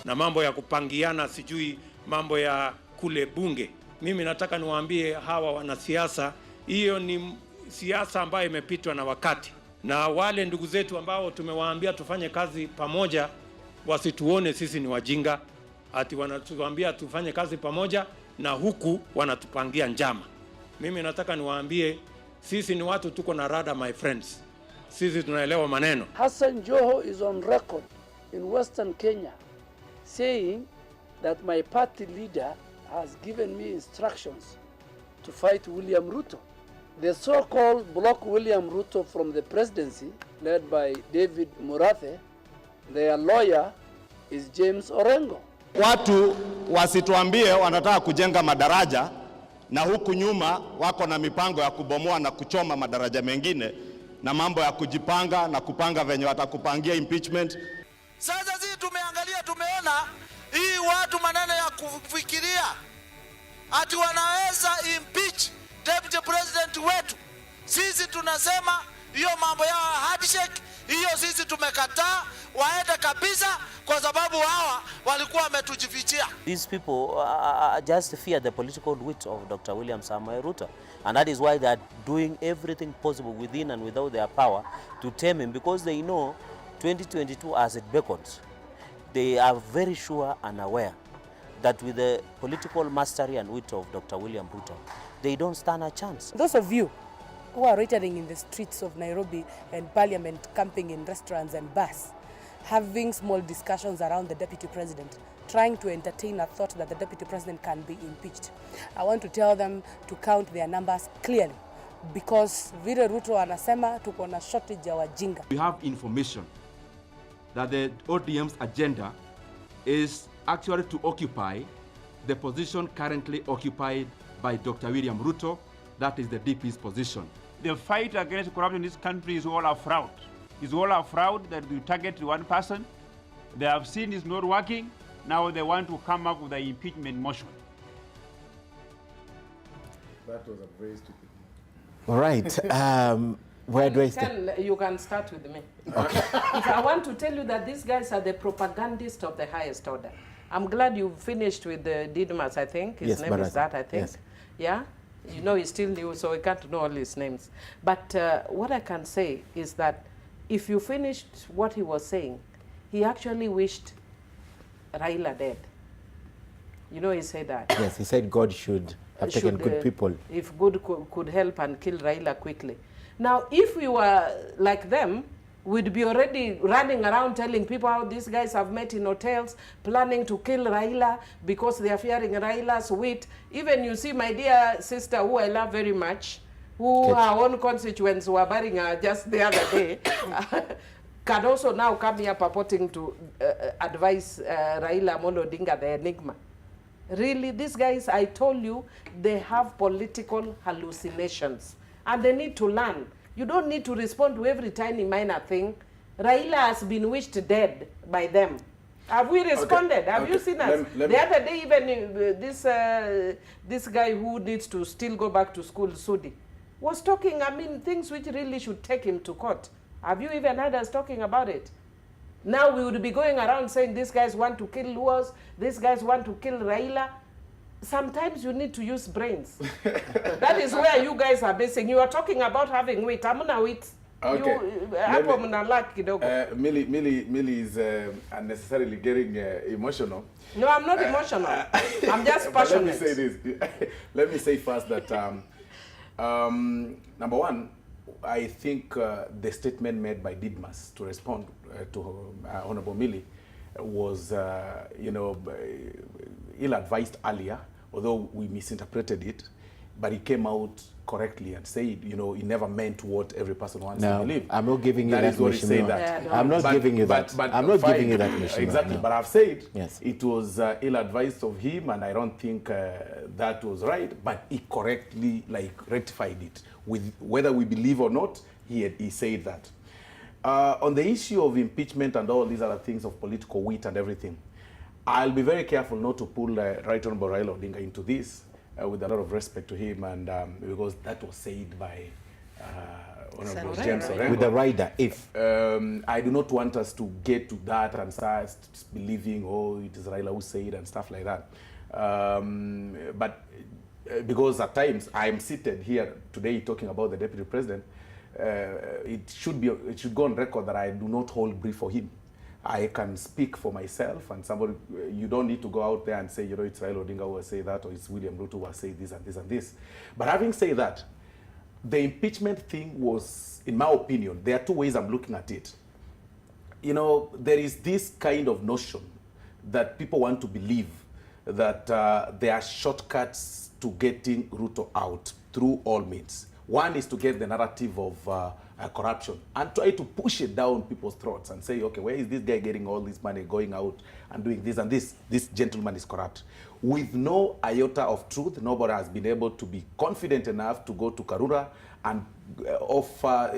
Na mambo ya kupangiana, sijui mambo ya kule bunge. Mimi nataka niwaambie hawa wanasiasa, hiyo ni siasa ambayo imepitwa na wakati. Na wale ndugu zetu ambao tumewaambia tufanye kazi pamoja, wasituone sisi ni wajinga. Ati wanatuambia tufanye kazi pamoja na huku wanatupangia njama. Mimi nataka niwaambie sisi ni watu tuko na rada, my friends. Sisi tunaelewa maneno. Hassan Joho is on record in Western Kenya saying that my party leader has given me instructions to fight William Ruto. The so-called block William Ruto from the presidency, led by David Murathe, their lawyer is James Orengo. Watu wasituambie wanataka kujenga madaraja na huku nyuma wako na mipango ya kubomoa na kuchoma madaraja mengine na mambo ya kujipanga na kupanga venye watakupangia impeachment. Sasa sisi tumeangalia, tumeona hii watu maneno ya kufikiria ati wanaweza impeach deputy president wetu. Sisi tunasema hiyo mambo ya handshake hiyo sisi tumekataa, waende kabisa, kwa sababu hawa walikuwa wametujifichia. These people just fear the political wit of Dr. William Samoei Ruto, and that is why they are doing everything possible within and without their power to tame him, because they know 2022 as it beckons. They are very sure and aware that with the political mastery and wit of Dr. William Ruto, they don't stand a chance. Those of you who are loitering in the streets of Nairobi and Parliament, camping in restaurants and bars, having small discussions around the Deputy President, trying to entertain a thought that the Deputy President can be impeached, I want to tell them to count their numbers clearly, because vile Ruto anasema tuko na shortage ya wajinga. We have information that the ODM's agenda is actually to occupy the position currently occupied by Dr. William Ruto, that is the DP's position. The fight against corruption in this country is all a fraud. It's all a fraud that we target one person. They have seen it's not working. Now they want to come up with an impeachment motion. That was a very stupid. All right. Where do I start? You can start with me. Okay. I want to tell you that these guys are the propagandists of the highest order. I'm glad you finished with the Didmas, I think. His name is that, I think. Yes. Yeah? You know, he's still new, so we can't know all his names. But what I can say is that if you finished what he was saying, he actually wished Raila dead. You know, he said that. Yes, he said God should have taken good people. If good could help and kill Raila quickly. Now, if we were like them, we'd be already running around telling people how these guys have met in hotels, planning to kill Raila because they are fearing Raila's wit. Even you see my dear sister, who I love very much, who her own constituents were burying her just the other day, can also now come here purporting to advise Raila Amolo Odinga, the enigma. Really, these guys, I told you, they have political hallucinations. And they need to learn. You don't need to respond to every tiny minor thing. Raila has been wished dead by them. Have we responded? Okay. Have you seen us? The other day, even this guy who needs to still go back to school, Sudi, was talking, I mean, things which really should take him to court. Have you even heard us talking about it? Now we would be going around saying these guys want to kill Luos, these guys want to kill Raila. Sometimes you need to use brains. That is where you guys are basing. You are talking about having wit. Hamuna wit. Okay. Millie is unnecessarily getting emotional. No, I'm not emotional. I'm just passionate. Let me say this. Let me say first that number one, I think the statement made by Didmas to respond to Honorable Millie was, ill-advised earlier, although we misinterpreted it, but he came out correctly and said, he never meant what every person wants to believe. I'm not giving you that. That is what he said. I'm not giving you that. I'm not giving you that mission. Exactly. No. But I've said yes. It was ill-advised of him, and I don't think that was right. But he correctly rectified it. With whether we believe or not, he said that. On the issue of impeachment and all these other things of political wit and everything, I'll be very careful not to pull Right Honorable Raila Odinga into this, with a lot of respect to him, and because that was said by Honorable James Orengo. With the rider, if. I do not want us to get to that and start believing, oh, it is Raila who said and stuff like that. But because at times I'm seated here today talking about the Deputy President, it should go on record that I do not hold brief for him. I can speak for myself, and somebody, you don't need to go out there and say, it's Raila Odinga who will say that, or it's William Ruto who will say this and this and this. But having said that, the impeachment thing was, in my opinion, there are two ways I'm looking at it. There is this kind of notion that people want to believe that there are shortcuts to getting Ruto out through all means. One is to get the narrative of corruption and try to push it down people's throats and say, okay, where is this guy getting all this money going out and doing this and this? This gentleman is corrupt. With no iota of truth, nobody has been able to be confident enough to go to Karura and offer,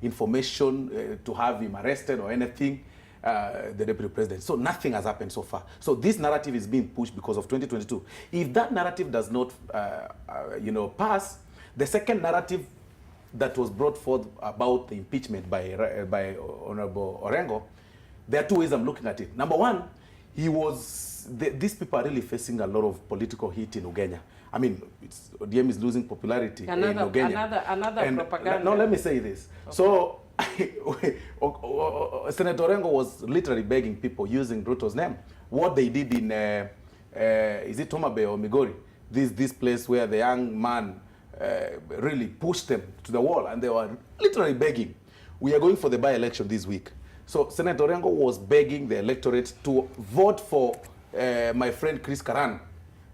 information to have him arrested or anything, the deputy president. So nothing has happened so far. So this narrative is being pushed because of 2022. If that narrative does not, pass, the second narrative that was brought forth about the impeachment by Honorable Orengo, there are two ways I'm looking at it. Number one, these people are really facing a lot of political heat in Ugenya. I mean, ODM is losing popularity in Ugenya. Another propaganda. No, let me say this. Okay. So, Senator Orengo was literally begging people using Ruto's name. What they did in, is it Homa Bay or Migori? This place where the young man really pushed them to the wall, and they were literally begging. We are going for the by-election this week. So Senator Orengo was begging the electorate to vote for my friend Chris Karan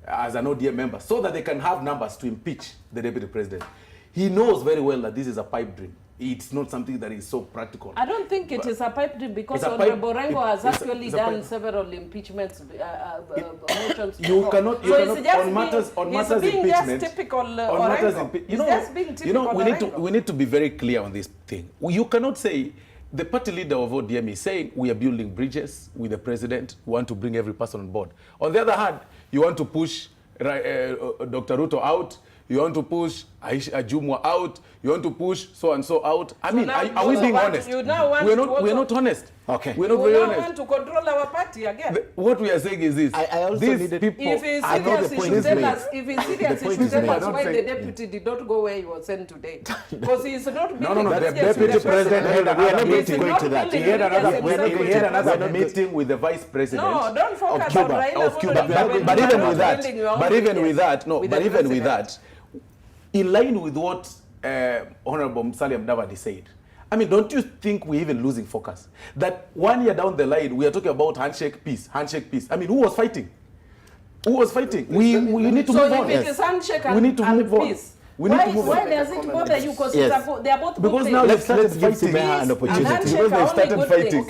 as an ODM member so that they can have numbers to impeach the deputy president. He knows very well that this is a pipe dream. It's not something that is so practical. I don't think it is a pipe dream because Honorable Orengo has actually done several impeachments motions. You cannot on matters impeachment. Typical Orengo. We need to be very clear on this thing. You cannot say the party leader of ODM is saying we are building bridges with the president. We want to bring every person on board. On the other hand, you want to push Dr. Ruto out. You want to push Aisha Jumwa out. You want to push so and so out. I mean, are we being honest? You now want we're not honest. Okay. We're not very honest. You want to control our party again. What we are saying is this. I also these needed, people. If he's serious, he should tell us. If he's serious, he should tell us why the deputy did not go where he was sent today. Because he is not building. No. The deputy president had another meeting. He had another meeting with the vice president. No, don't focus on Raila of Cuba. But even with that, in line with what Honorable Musalia Mudavadi said, I mean, don't you think we're even losing focus? That 1 year down the line, we are talking about handshake peace. I mean, who was fighting? We need to move on. So if it is handshake and peace, why does it bother you? Because they are both good because things. now let's give Simeha an opportunity. Because they've started fighting.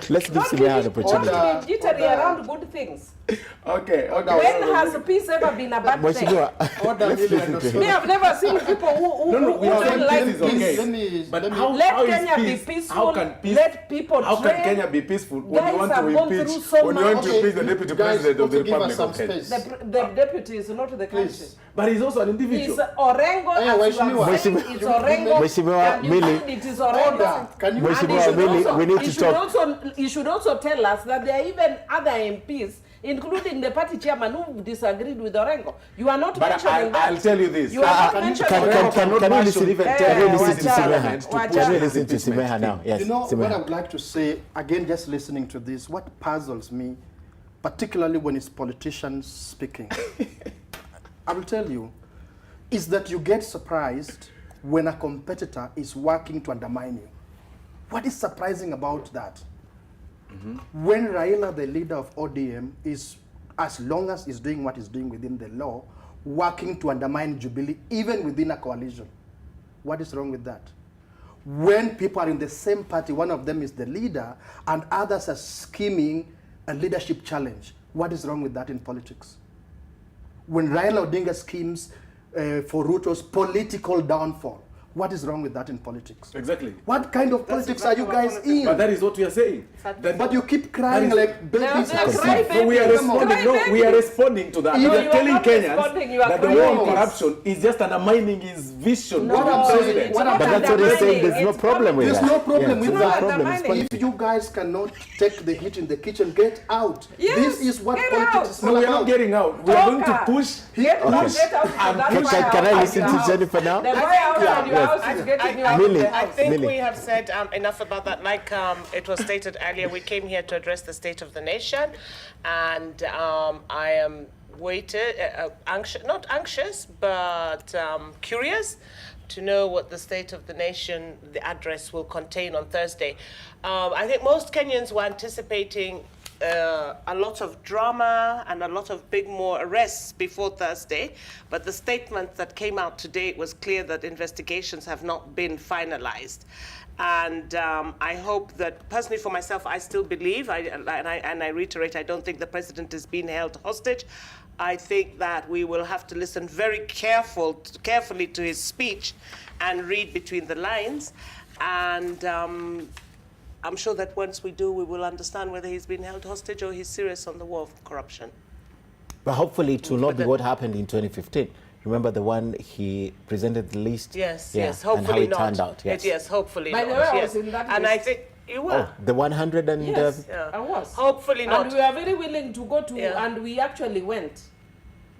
Let's give Simeha an opportunity. Don't be jittery around good things. Okay. When has peace ever been a bad thing? Me, I've never seen people who don't like peace. But let Kenya be peaceful. Let people How can Kenya be peaceful when you want to impeach the deputy president of the Republic of Kenya? The deputy is not the country. But he's also an individual. It's Orengo, as you are saying, it's Orengo, and it is Orengo. We need to talk. You should also tell us that there are even other MPs, including the party chairman, who disagreed with Orengo. You are not mentioning that. I'll tell you this. You are not mentioning that. Can you listen to Simeha now? Yes. You know what I would like to say, again, just listening to this, what puzzles me, particularly when it's politicians speaking, I will tell you, is that you get surprised when a competitor is working to undermine you. What is surprising about that? When Raila, the leader of ODM, is, as long as he's doing what he's doing within the law, working to undermine Jubilee, even within a coalition. What is wrong with that? When people are in the same party, one of them is the leader, and others are scheming a leadership challenge. What is wrong with that in politics? When Raila Odinga schemes for Ruto's political downfall, what is wrong with that in politics? Exactly. What kind of politics are you guys in? But that is what we are saying. But you keep crying like babies. We are responding to that. We are telling Kenyans that the war on corruption is just undermining his vision. What I'm saying, but that's what he's saying. There's no problem with that. There's no problem with that. If you guys cannot take the heat in the kitchen, get out. This is what politics is all about. We are not getting out. We are going to push. Can I listen to Jennifer now? I think we have said enough about that. Like it was stated earlier, we came here to address the state of the nation, and I am not anxious, but curious to know what the state of the nation, the address, will contain on Thursday. I think most Kenyans were anticipating a lot of drama and a lot of big more arrests before Thursday, but the statement that came out today was clear that investigations have not been finalized. And I hope that, personally for myself, I still believe, and I reiterate, I don't think the president is being held hostage. I think that we will have to listen very carefully to his speech and read between the lines. And I'm sure that once we do, we will understand whether he's been held hostage or he's serious on the war of corruption. But hopefully it will not be what happened in 2015. Remember the one he presented the list? Yes, yeah, yes, hopefully and how it not. turned out. Yes, yes, hopefully By not. the way, I yes. was in that and list. I think you were. Oh, the 100 and... Yes, Yeah. I was. Hopefully not. And we were very willing to go to, Yeah. and we actually went.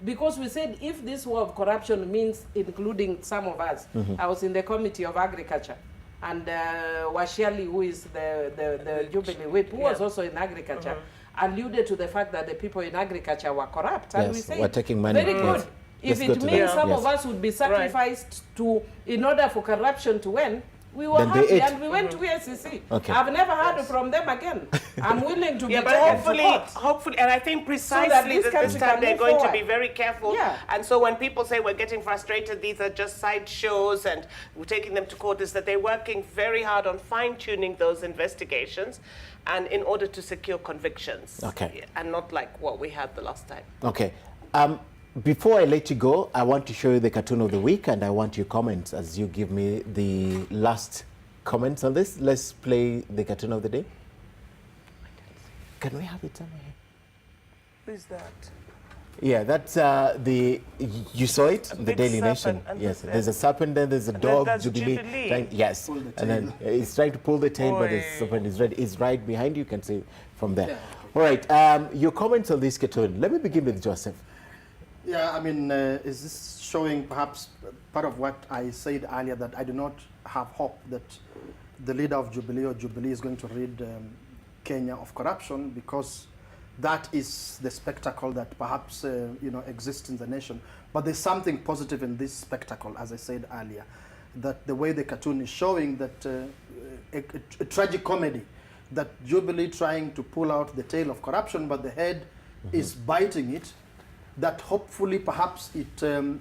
Because we said if this war of corruption means including some of us, I was in the Committee of Agriculture, and Washiali, who is the Jubilee whip, who was also in agriculture, alluded to the fact that the people in agriculture were corrupt. And we said, we're taking money. very good. If it means some of us would be sacrificed in order for corruption to win, we were happy and we went to SEC. Okay. I've never heard from them again. I'm willing to be but taken to court. hopefully, and I think precisely this that this country time can they're move going to forward. be very careful. Yeah. And so when people say we're getting frustrated, these are just side shows and we're taking them to court, is that they're working very hard on fine-tuning those investigations and in order to secure convictions. Okay. And not like what we had the last time. Okay. Before I let you go, I want to show you the cartoon of the week, and I want your comments as you give me the last comments on this. Let's play the cartoon of the day. Can we have it somewhere? Who's that? Yeah, that's you saw it, the big Daily Nation. serpent, and Yes, who's there's a serpent, then there's a dog, that's Jubilee. Jubilee. Yes, and then he's trying to pull the tail, but the serpent is right behind you. You can see from there. All right, your comments on this cartoon. Let me begin with Joseph. Yeah, I mean, is this showing perhaps part of what I said earlier, that I do not have hope that the leader of Jubilee or Jubilee is going to rid Kenya of corruption, because that is the spectacle that perhaps exists in the nation. But there's something positive in this spectacle, as I said earlier, that the way the cartoon is showing that a tragic comedy, that Jubilee trying to pull out the tail of corruption, but the head is biting it, that hopefully perhaps the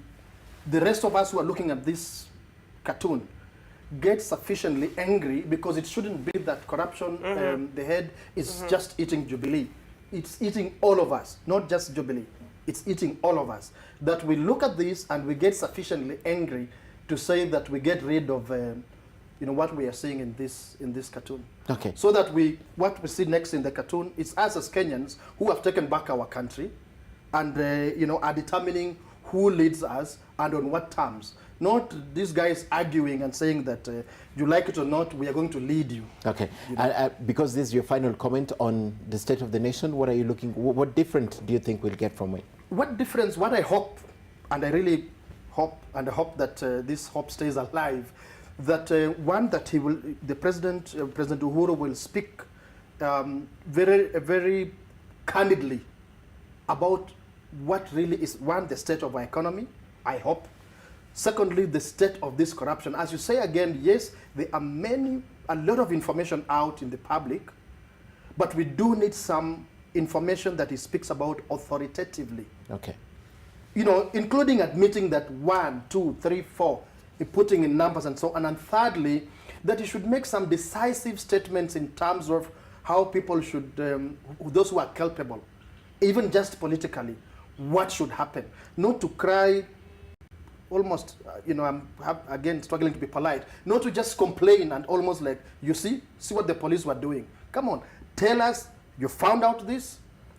rest of us who are looking at this cartoon get sufficiently angry, because it shouldn't be that corruption, the head is just eating Jubilee. It's eating all of us, not just Jubilee. It's eating all of us. That we look at this and we get sufficiently angry to say that we get rid of what we are seeing in this cartoon. Okay. So that what we see next in the cartoon is us as Kenyans who have taken back our country, and are determining who leads us and on what terms. Not these guys arguing and saying that you like it or not, we are going to lead you. Okay, because this is your final comment on the state of the nation, what are you looking? What different do you think we'll get from it? What difference? What I hope, and I really hope, and I hope that this hope stays alive, that the President Uhuru will speak very candidly about what really is, one, the state of our economy, I hope. Secondly, the state of this corruption. As you say again, yes, there are a lot of information out in the public, but we do need some information that he speaks about authoritatively. Okay. Including admitting that 1, 2, 3, 4, putting in numbers and so on. And thirdly, that he should make some decisive statements in terms of how people should, those who are culpable, even just politically, what should happen. Not to cry, almost, I'm again struggling to be polite, not to just complain and almost like, you see what the police were doing. Come on, tell us you found out this,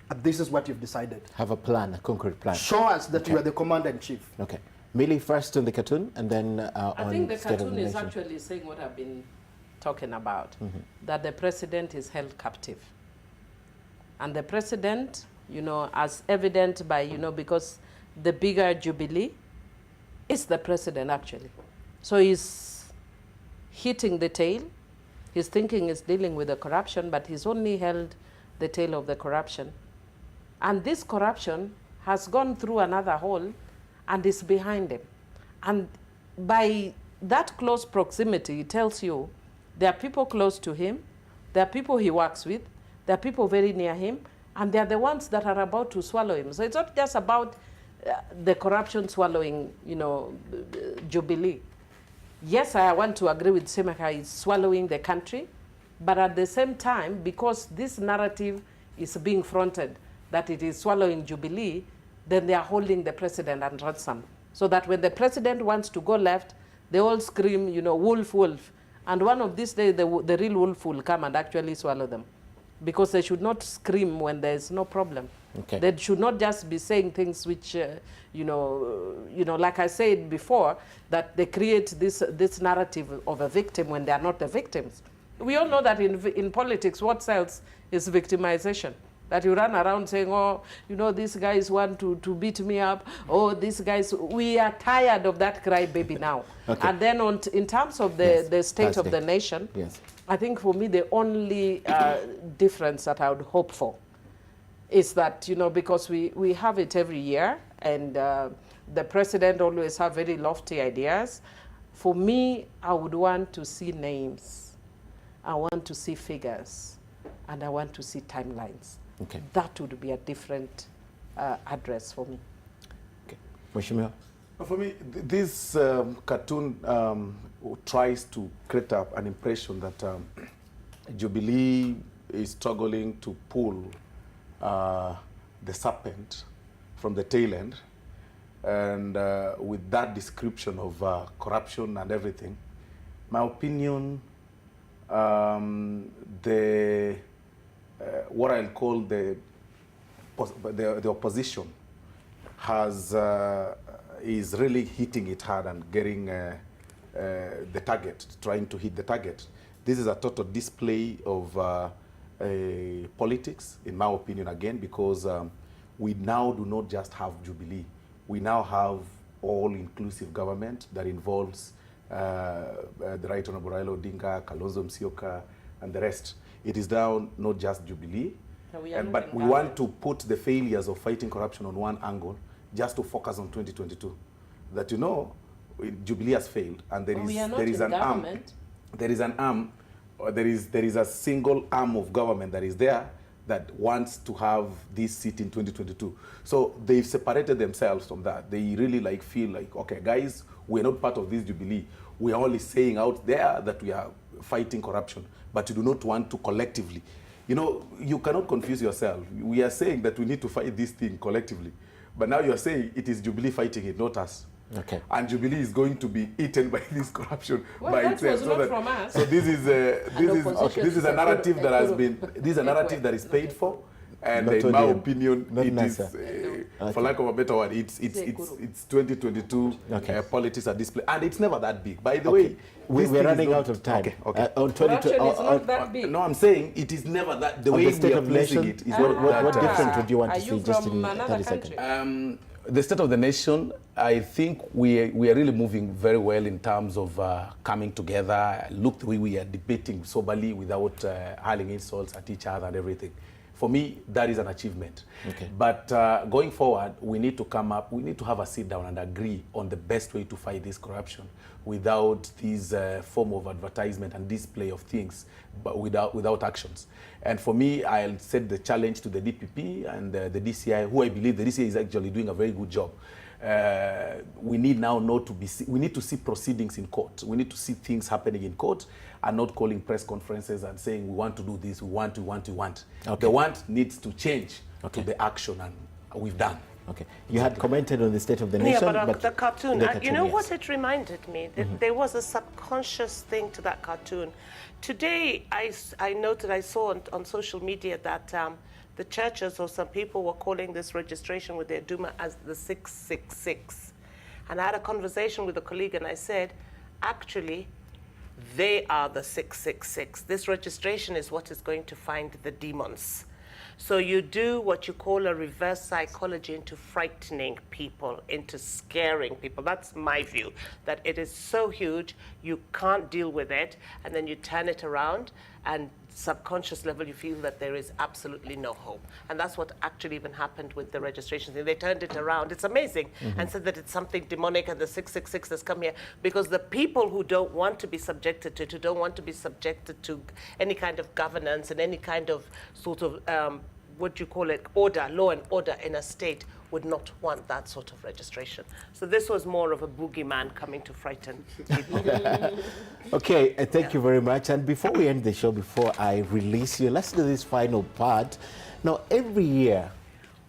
and this is what you've decided. Have a plan, a concrete plan. Show us that you are the commander-in-chief. Okay. Millie, first on the cartoon, and then on I think the state of cartoon the is nation. actually saying what I've been talking about, that the president is held captive. And the president, as evident by, because the bigger Jubilee is the president actually. So he's hitting the tail. His thinking is dealing with the corruption, but he's only held the tail of the corruption. And this corruption has gone through another hole and is behind him. And by that close proximity, it tells you there are people close to him, there are people he works with, There are people very near him, and they're the ones that are about to swallow him. So it's not just about the corruption swallowing, you know, Jubilee. Yes, I want to agree with Semeka, is swallowing the country, but at the same time, because this narrative is being fronted that it is swallowing Jubilee, then they are holding the president at ransom. So that when the president wants to go left, they all scream, you know, wolf, wolf. And one of these days, the real wolf will come and actually swallow them. Because they should not scream when there's no problem. Okay. They should not just be saying things which, you know, like I said before, that they create this narrative of a victim when they are not the victims. We all know that in politics, what sells is victimization. That you run around saying, oh, you know, these guys want to beat me up. Oh, these guys, we are tired of that crybaby now. Okay. And then in terms of the state of the nation, yes. I think for me, the only difference that I would hope for is that, you know, because we have it every year, and the president always have very lofty ideas. For me, I would want to see names. I want to see figures. And I want to see timelines. Okay. That would be a different address for me. Okay. Mheshimiwa? For me, this cartoon tries to create up an impression that Jubilee is struggling to pull the serpent from the tail end. And with that description of corruption and everything, my opinion, what I'll call the opposition is really hitting it hard and getting the target, trying to hit the target. This is a total display of politics, in my opinion, again, because we now do not just have Jubilee. We now have all-inclusive government that involves the Right Honorable Raila Odinga, Kalonzo Musyoka, and the rest. It is now not just Jubilee, but we want to put the failures of fighting corruption on one angle just to focus on 2022. That, you know, Jubilee has failed, and there is an arm. There is an arm, or there is a single arm of government that is there that wants to have this seat in 2022. So they've separated themselves from that. They really feel like, okay, guys, we're not part of this Jubilee. We are only saying out there that we are fighting corruption, but you do not want to collectively. You know, you cannot confuse yourself. We are saying that we need to fight this thing collectively, but now you are saying it is Jubilee fighting it, not us. Okay. And Jubilee is going to be eaten by this corruption by itself. So this is a narrative that has been, this is a narrative that is paid for, and in my opinion, it is, for lack of a better word, it's 2022 politics are displayed, and it's never that big. By the way, we're running out of time. Okay. On corruption is not that big. No, I'm saying it is never that. The way the state we are of the placing nation, it is what different would you want to Are see you just from in another 30 seconds? country? The state of the nation, I think we are really moving very well in terms of coming together. Look the way we are debating soberly without hurling insults at each other and everything. For me, that is an achievement. Okay. But going forward, we need to come up, we need to have a sit down and agree on the best way to fight this corruption without this form of advertisement and display of things, but without actions. And for me, I'll set the challenge to the DPP and the DCI, who I believe the DCI is actually doing a very good job. We need now we need to see proceedings in court. We need to see things happening in court and not calling press conferences and saying we want to do this, we want. Okay. The want needs to change to the action, and we've done. Okay. You had commented on the state of the nation, Yeah, but the cartoon, you know yes. what it reminded me? There was a subconscious thing to that cartoon. Today, I noted, I saw on social media that the churches or some people were calling this registration with their Duma as the 666. And I had a conversation with a colleague and I said, actually, they are the 666. This registration is what is going to find the demons. So you do what you call a reverse psychology into frightening people, into scaring people. That's my view, that it is so huge, you can't deal with it, and then you turn it around and subconscious level, you feel that there is absolutely no hope. And that's what actually even happened with the registration thing. They turned it around. It's amazing. And said that it's something demonic and the 666 has come here, because the people who don't want to be subjected to it, who don't want to be subjected to any kind of governance and any kind of sort of, what do you call it, order, law and order in a state, would not want that sort of registration. So this was more of a boogeyman coming to frighten people. Okay, thank you very much. And before we end the show, before I release you, let's do this final part. Now, every year,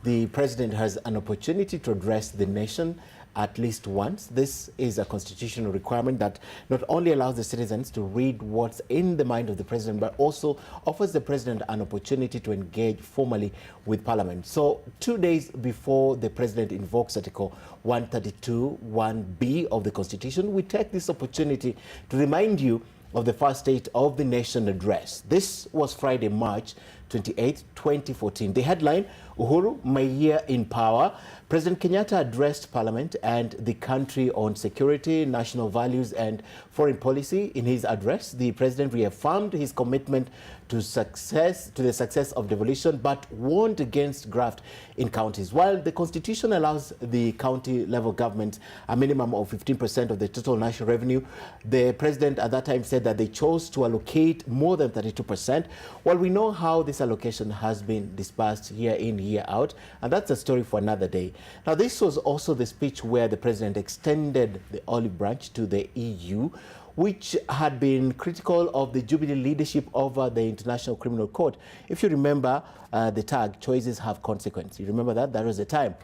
the president has an opportunity to address the nation at least once. This is a constitutional requirement that not only allows the citizens to read what's in the mind of the president, but also offers the president an opportunity to engage formally with parliament. So 2 days before the president invokes Article 132(1)(b) of the Constitution, we take this opportunity to remind you of the first State of the Nation address. This was Friday, March 28, 2014. The headline, Uhuru, My Year in Power. President Kenyatta addressed Parliament and the country on security, national values, and foreign policy. In his address, the president reaffirmed his commitment to the success of devolution, but warned against graft in counties. While the Constitution allows the county level government a minimum of 15% of the total national revenue, the president at that time said that they chose to allocate more than 32%. Well, we know how this allocation has been dispersed year in, year out, and that's a story for another day. Now, this was also the speech where the president extended the olive branch to the EU, which had been critical of the Jubilee leadership over the International Criminal Court. If you remember the tag, choices have consequence. You remember that? That was the time.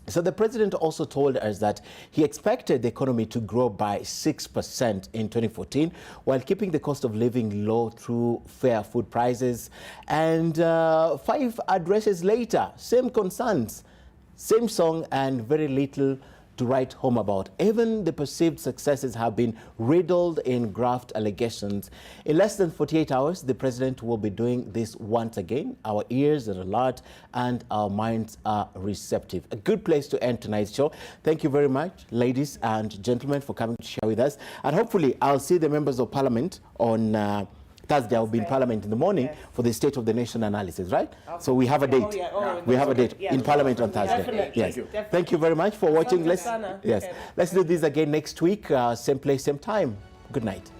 So the president also told us that he expected the economy to grow by 6% in 2014, while keeping the cost of living low through fair food prices. And 5 addresses later, same concerns, same song, and very little to write home about. Even the perceived successes have been riddled in graft allegations. In less than 48 hours, the president will be doing this once again. Our ears are alert and our minds are receptive. A good place to end tonight's show. Thank you very much, ladies and gentlemen, for coming to share with us. And hopefully I'll see the members of parliament on Thursday. I'll be in Parliament in the morning for the State of the Nation analysis, right? So we have a date. We have a date in Parliament on Thursday. Definitely. Yes. Thank you very much for watching. Let's do this again next week, same place, same time. Good night.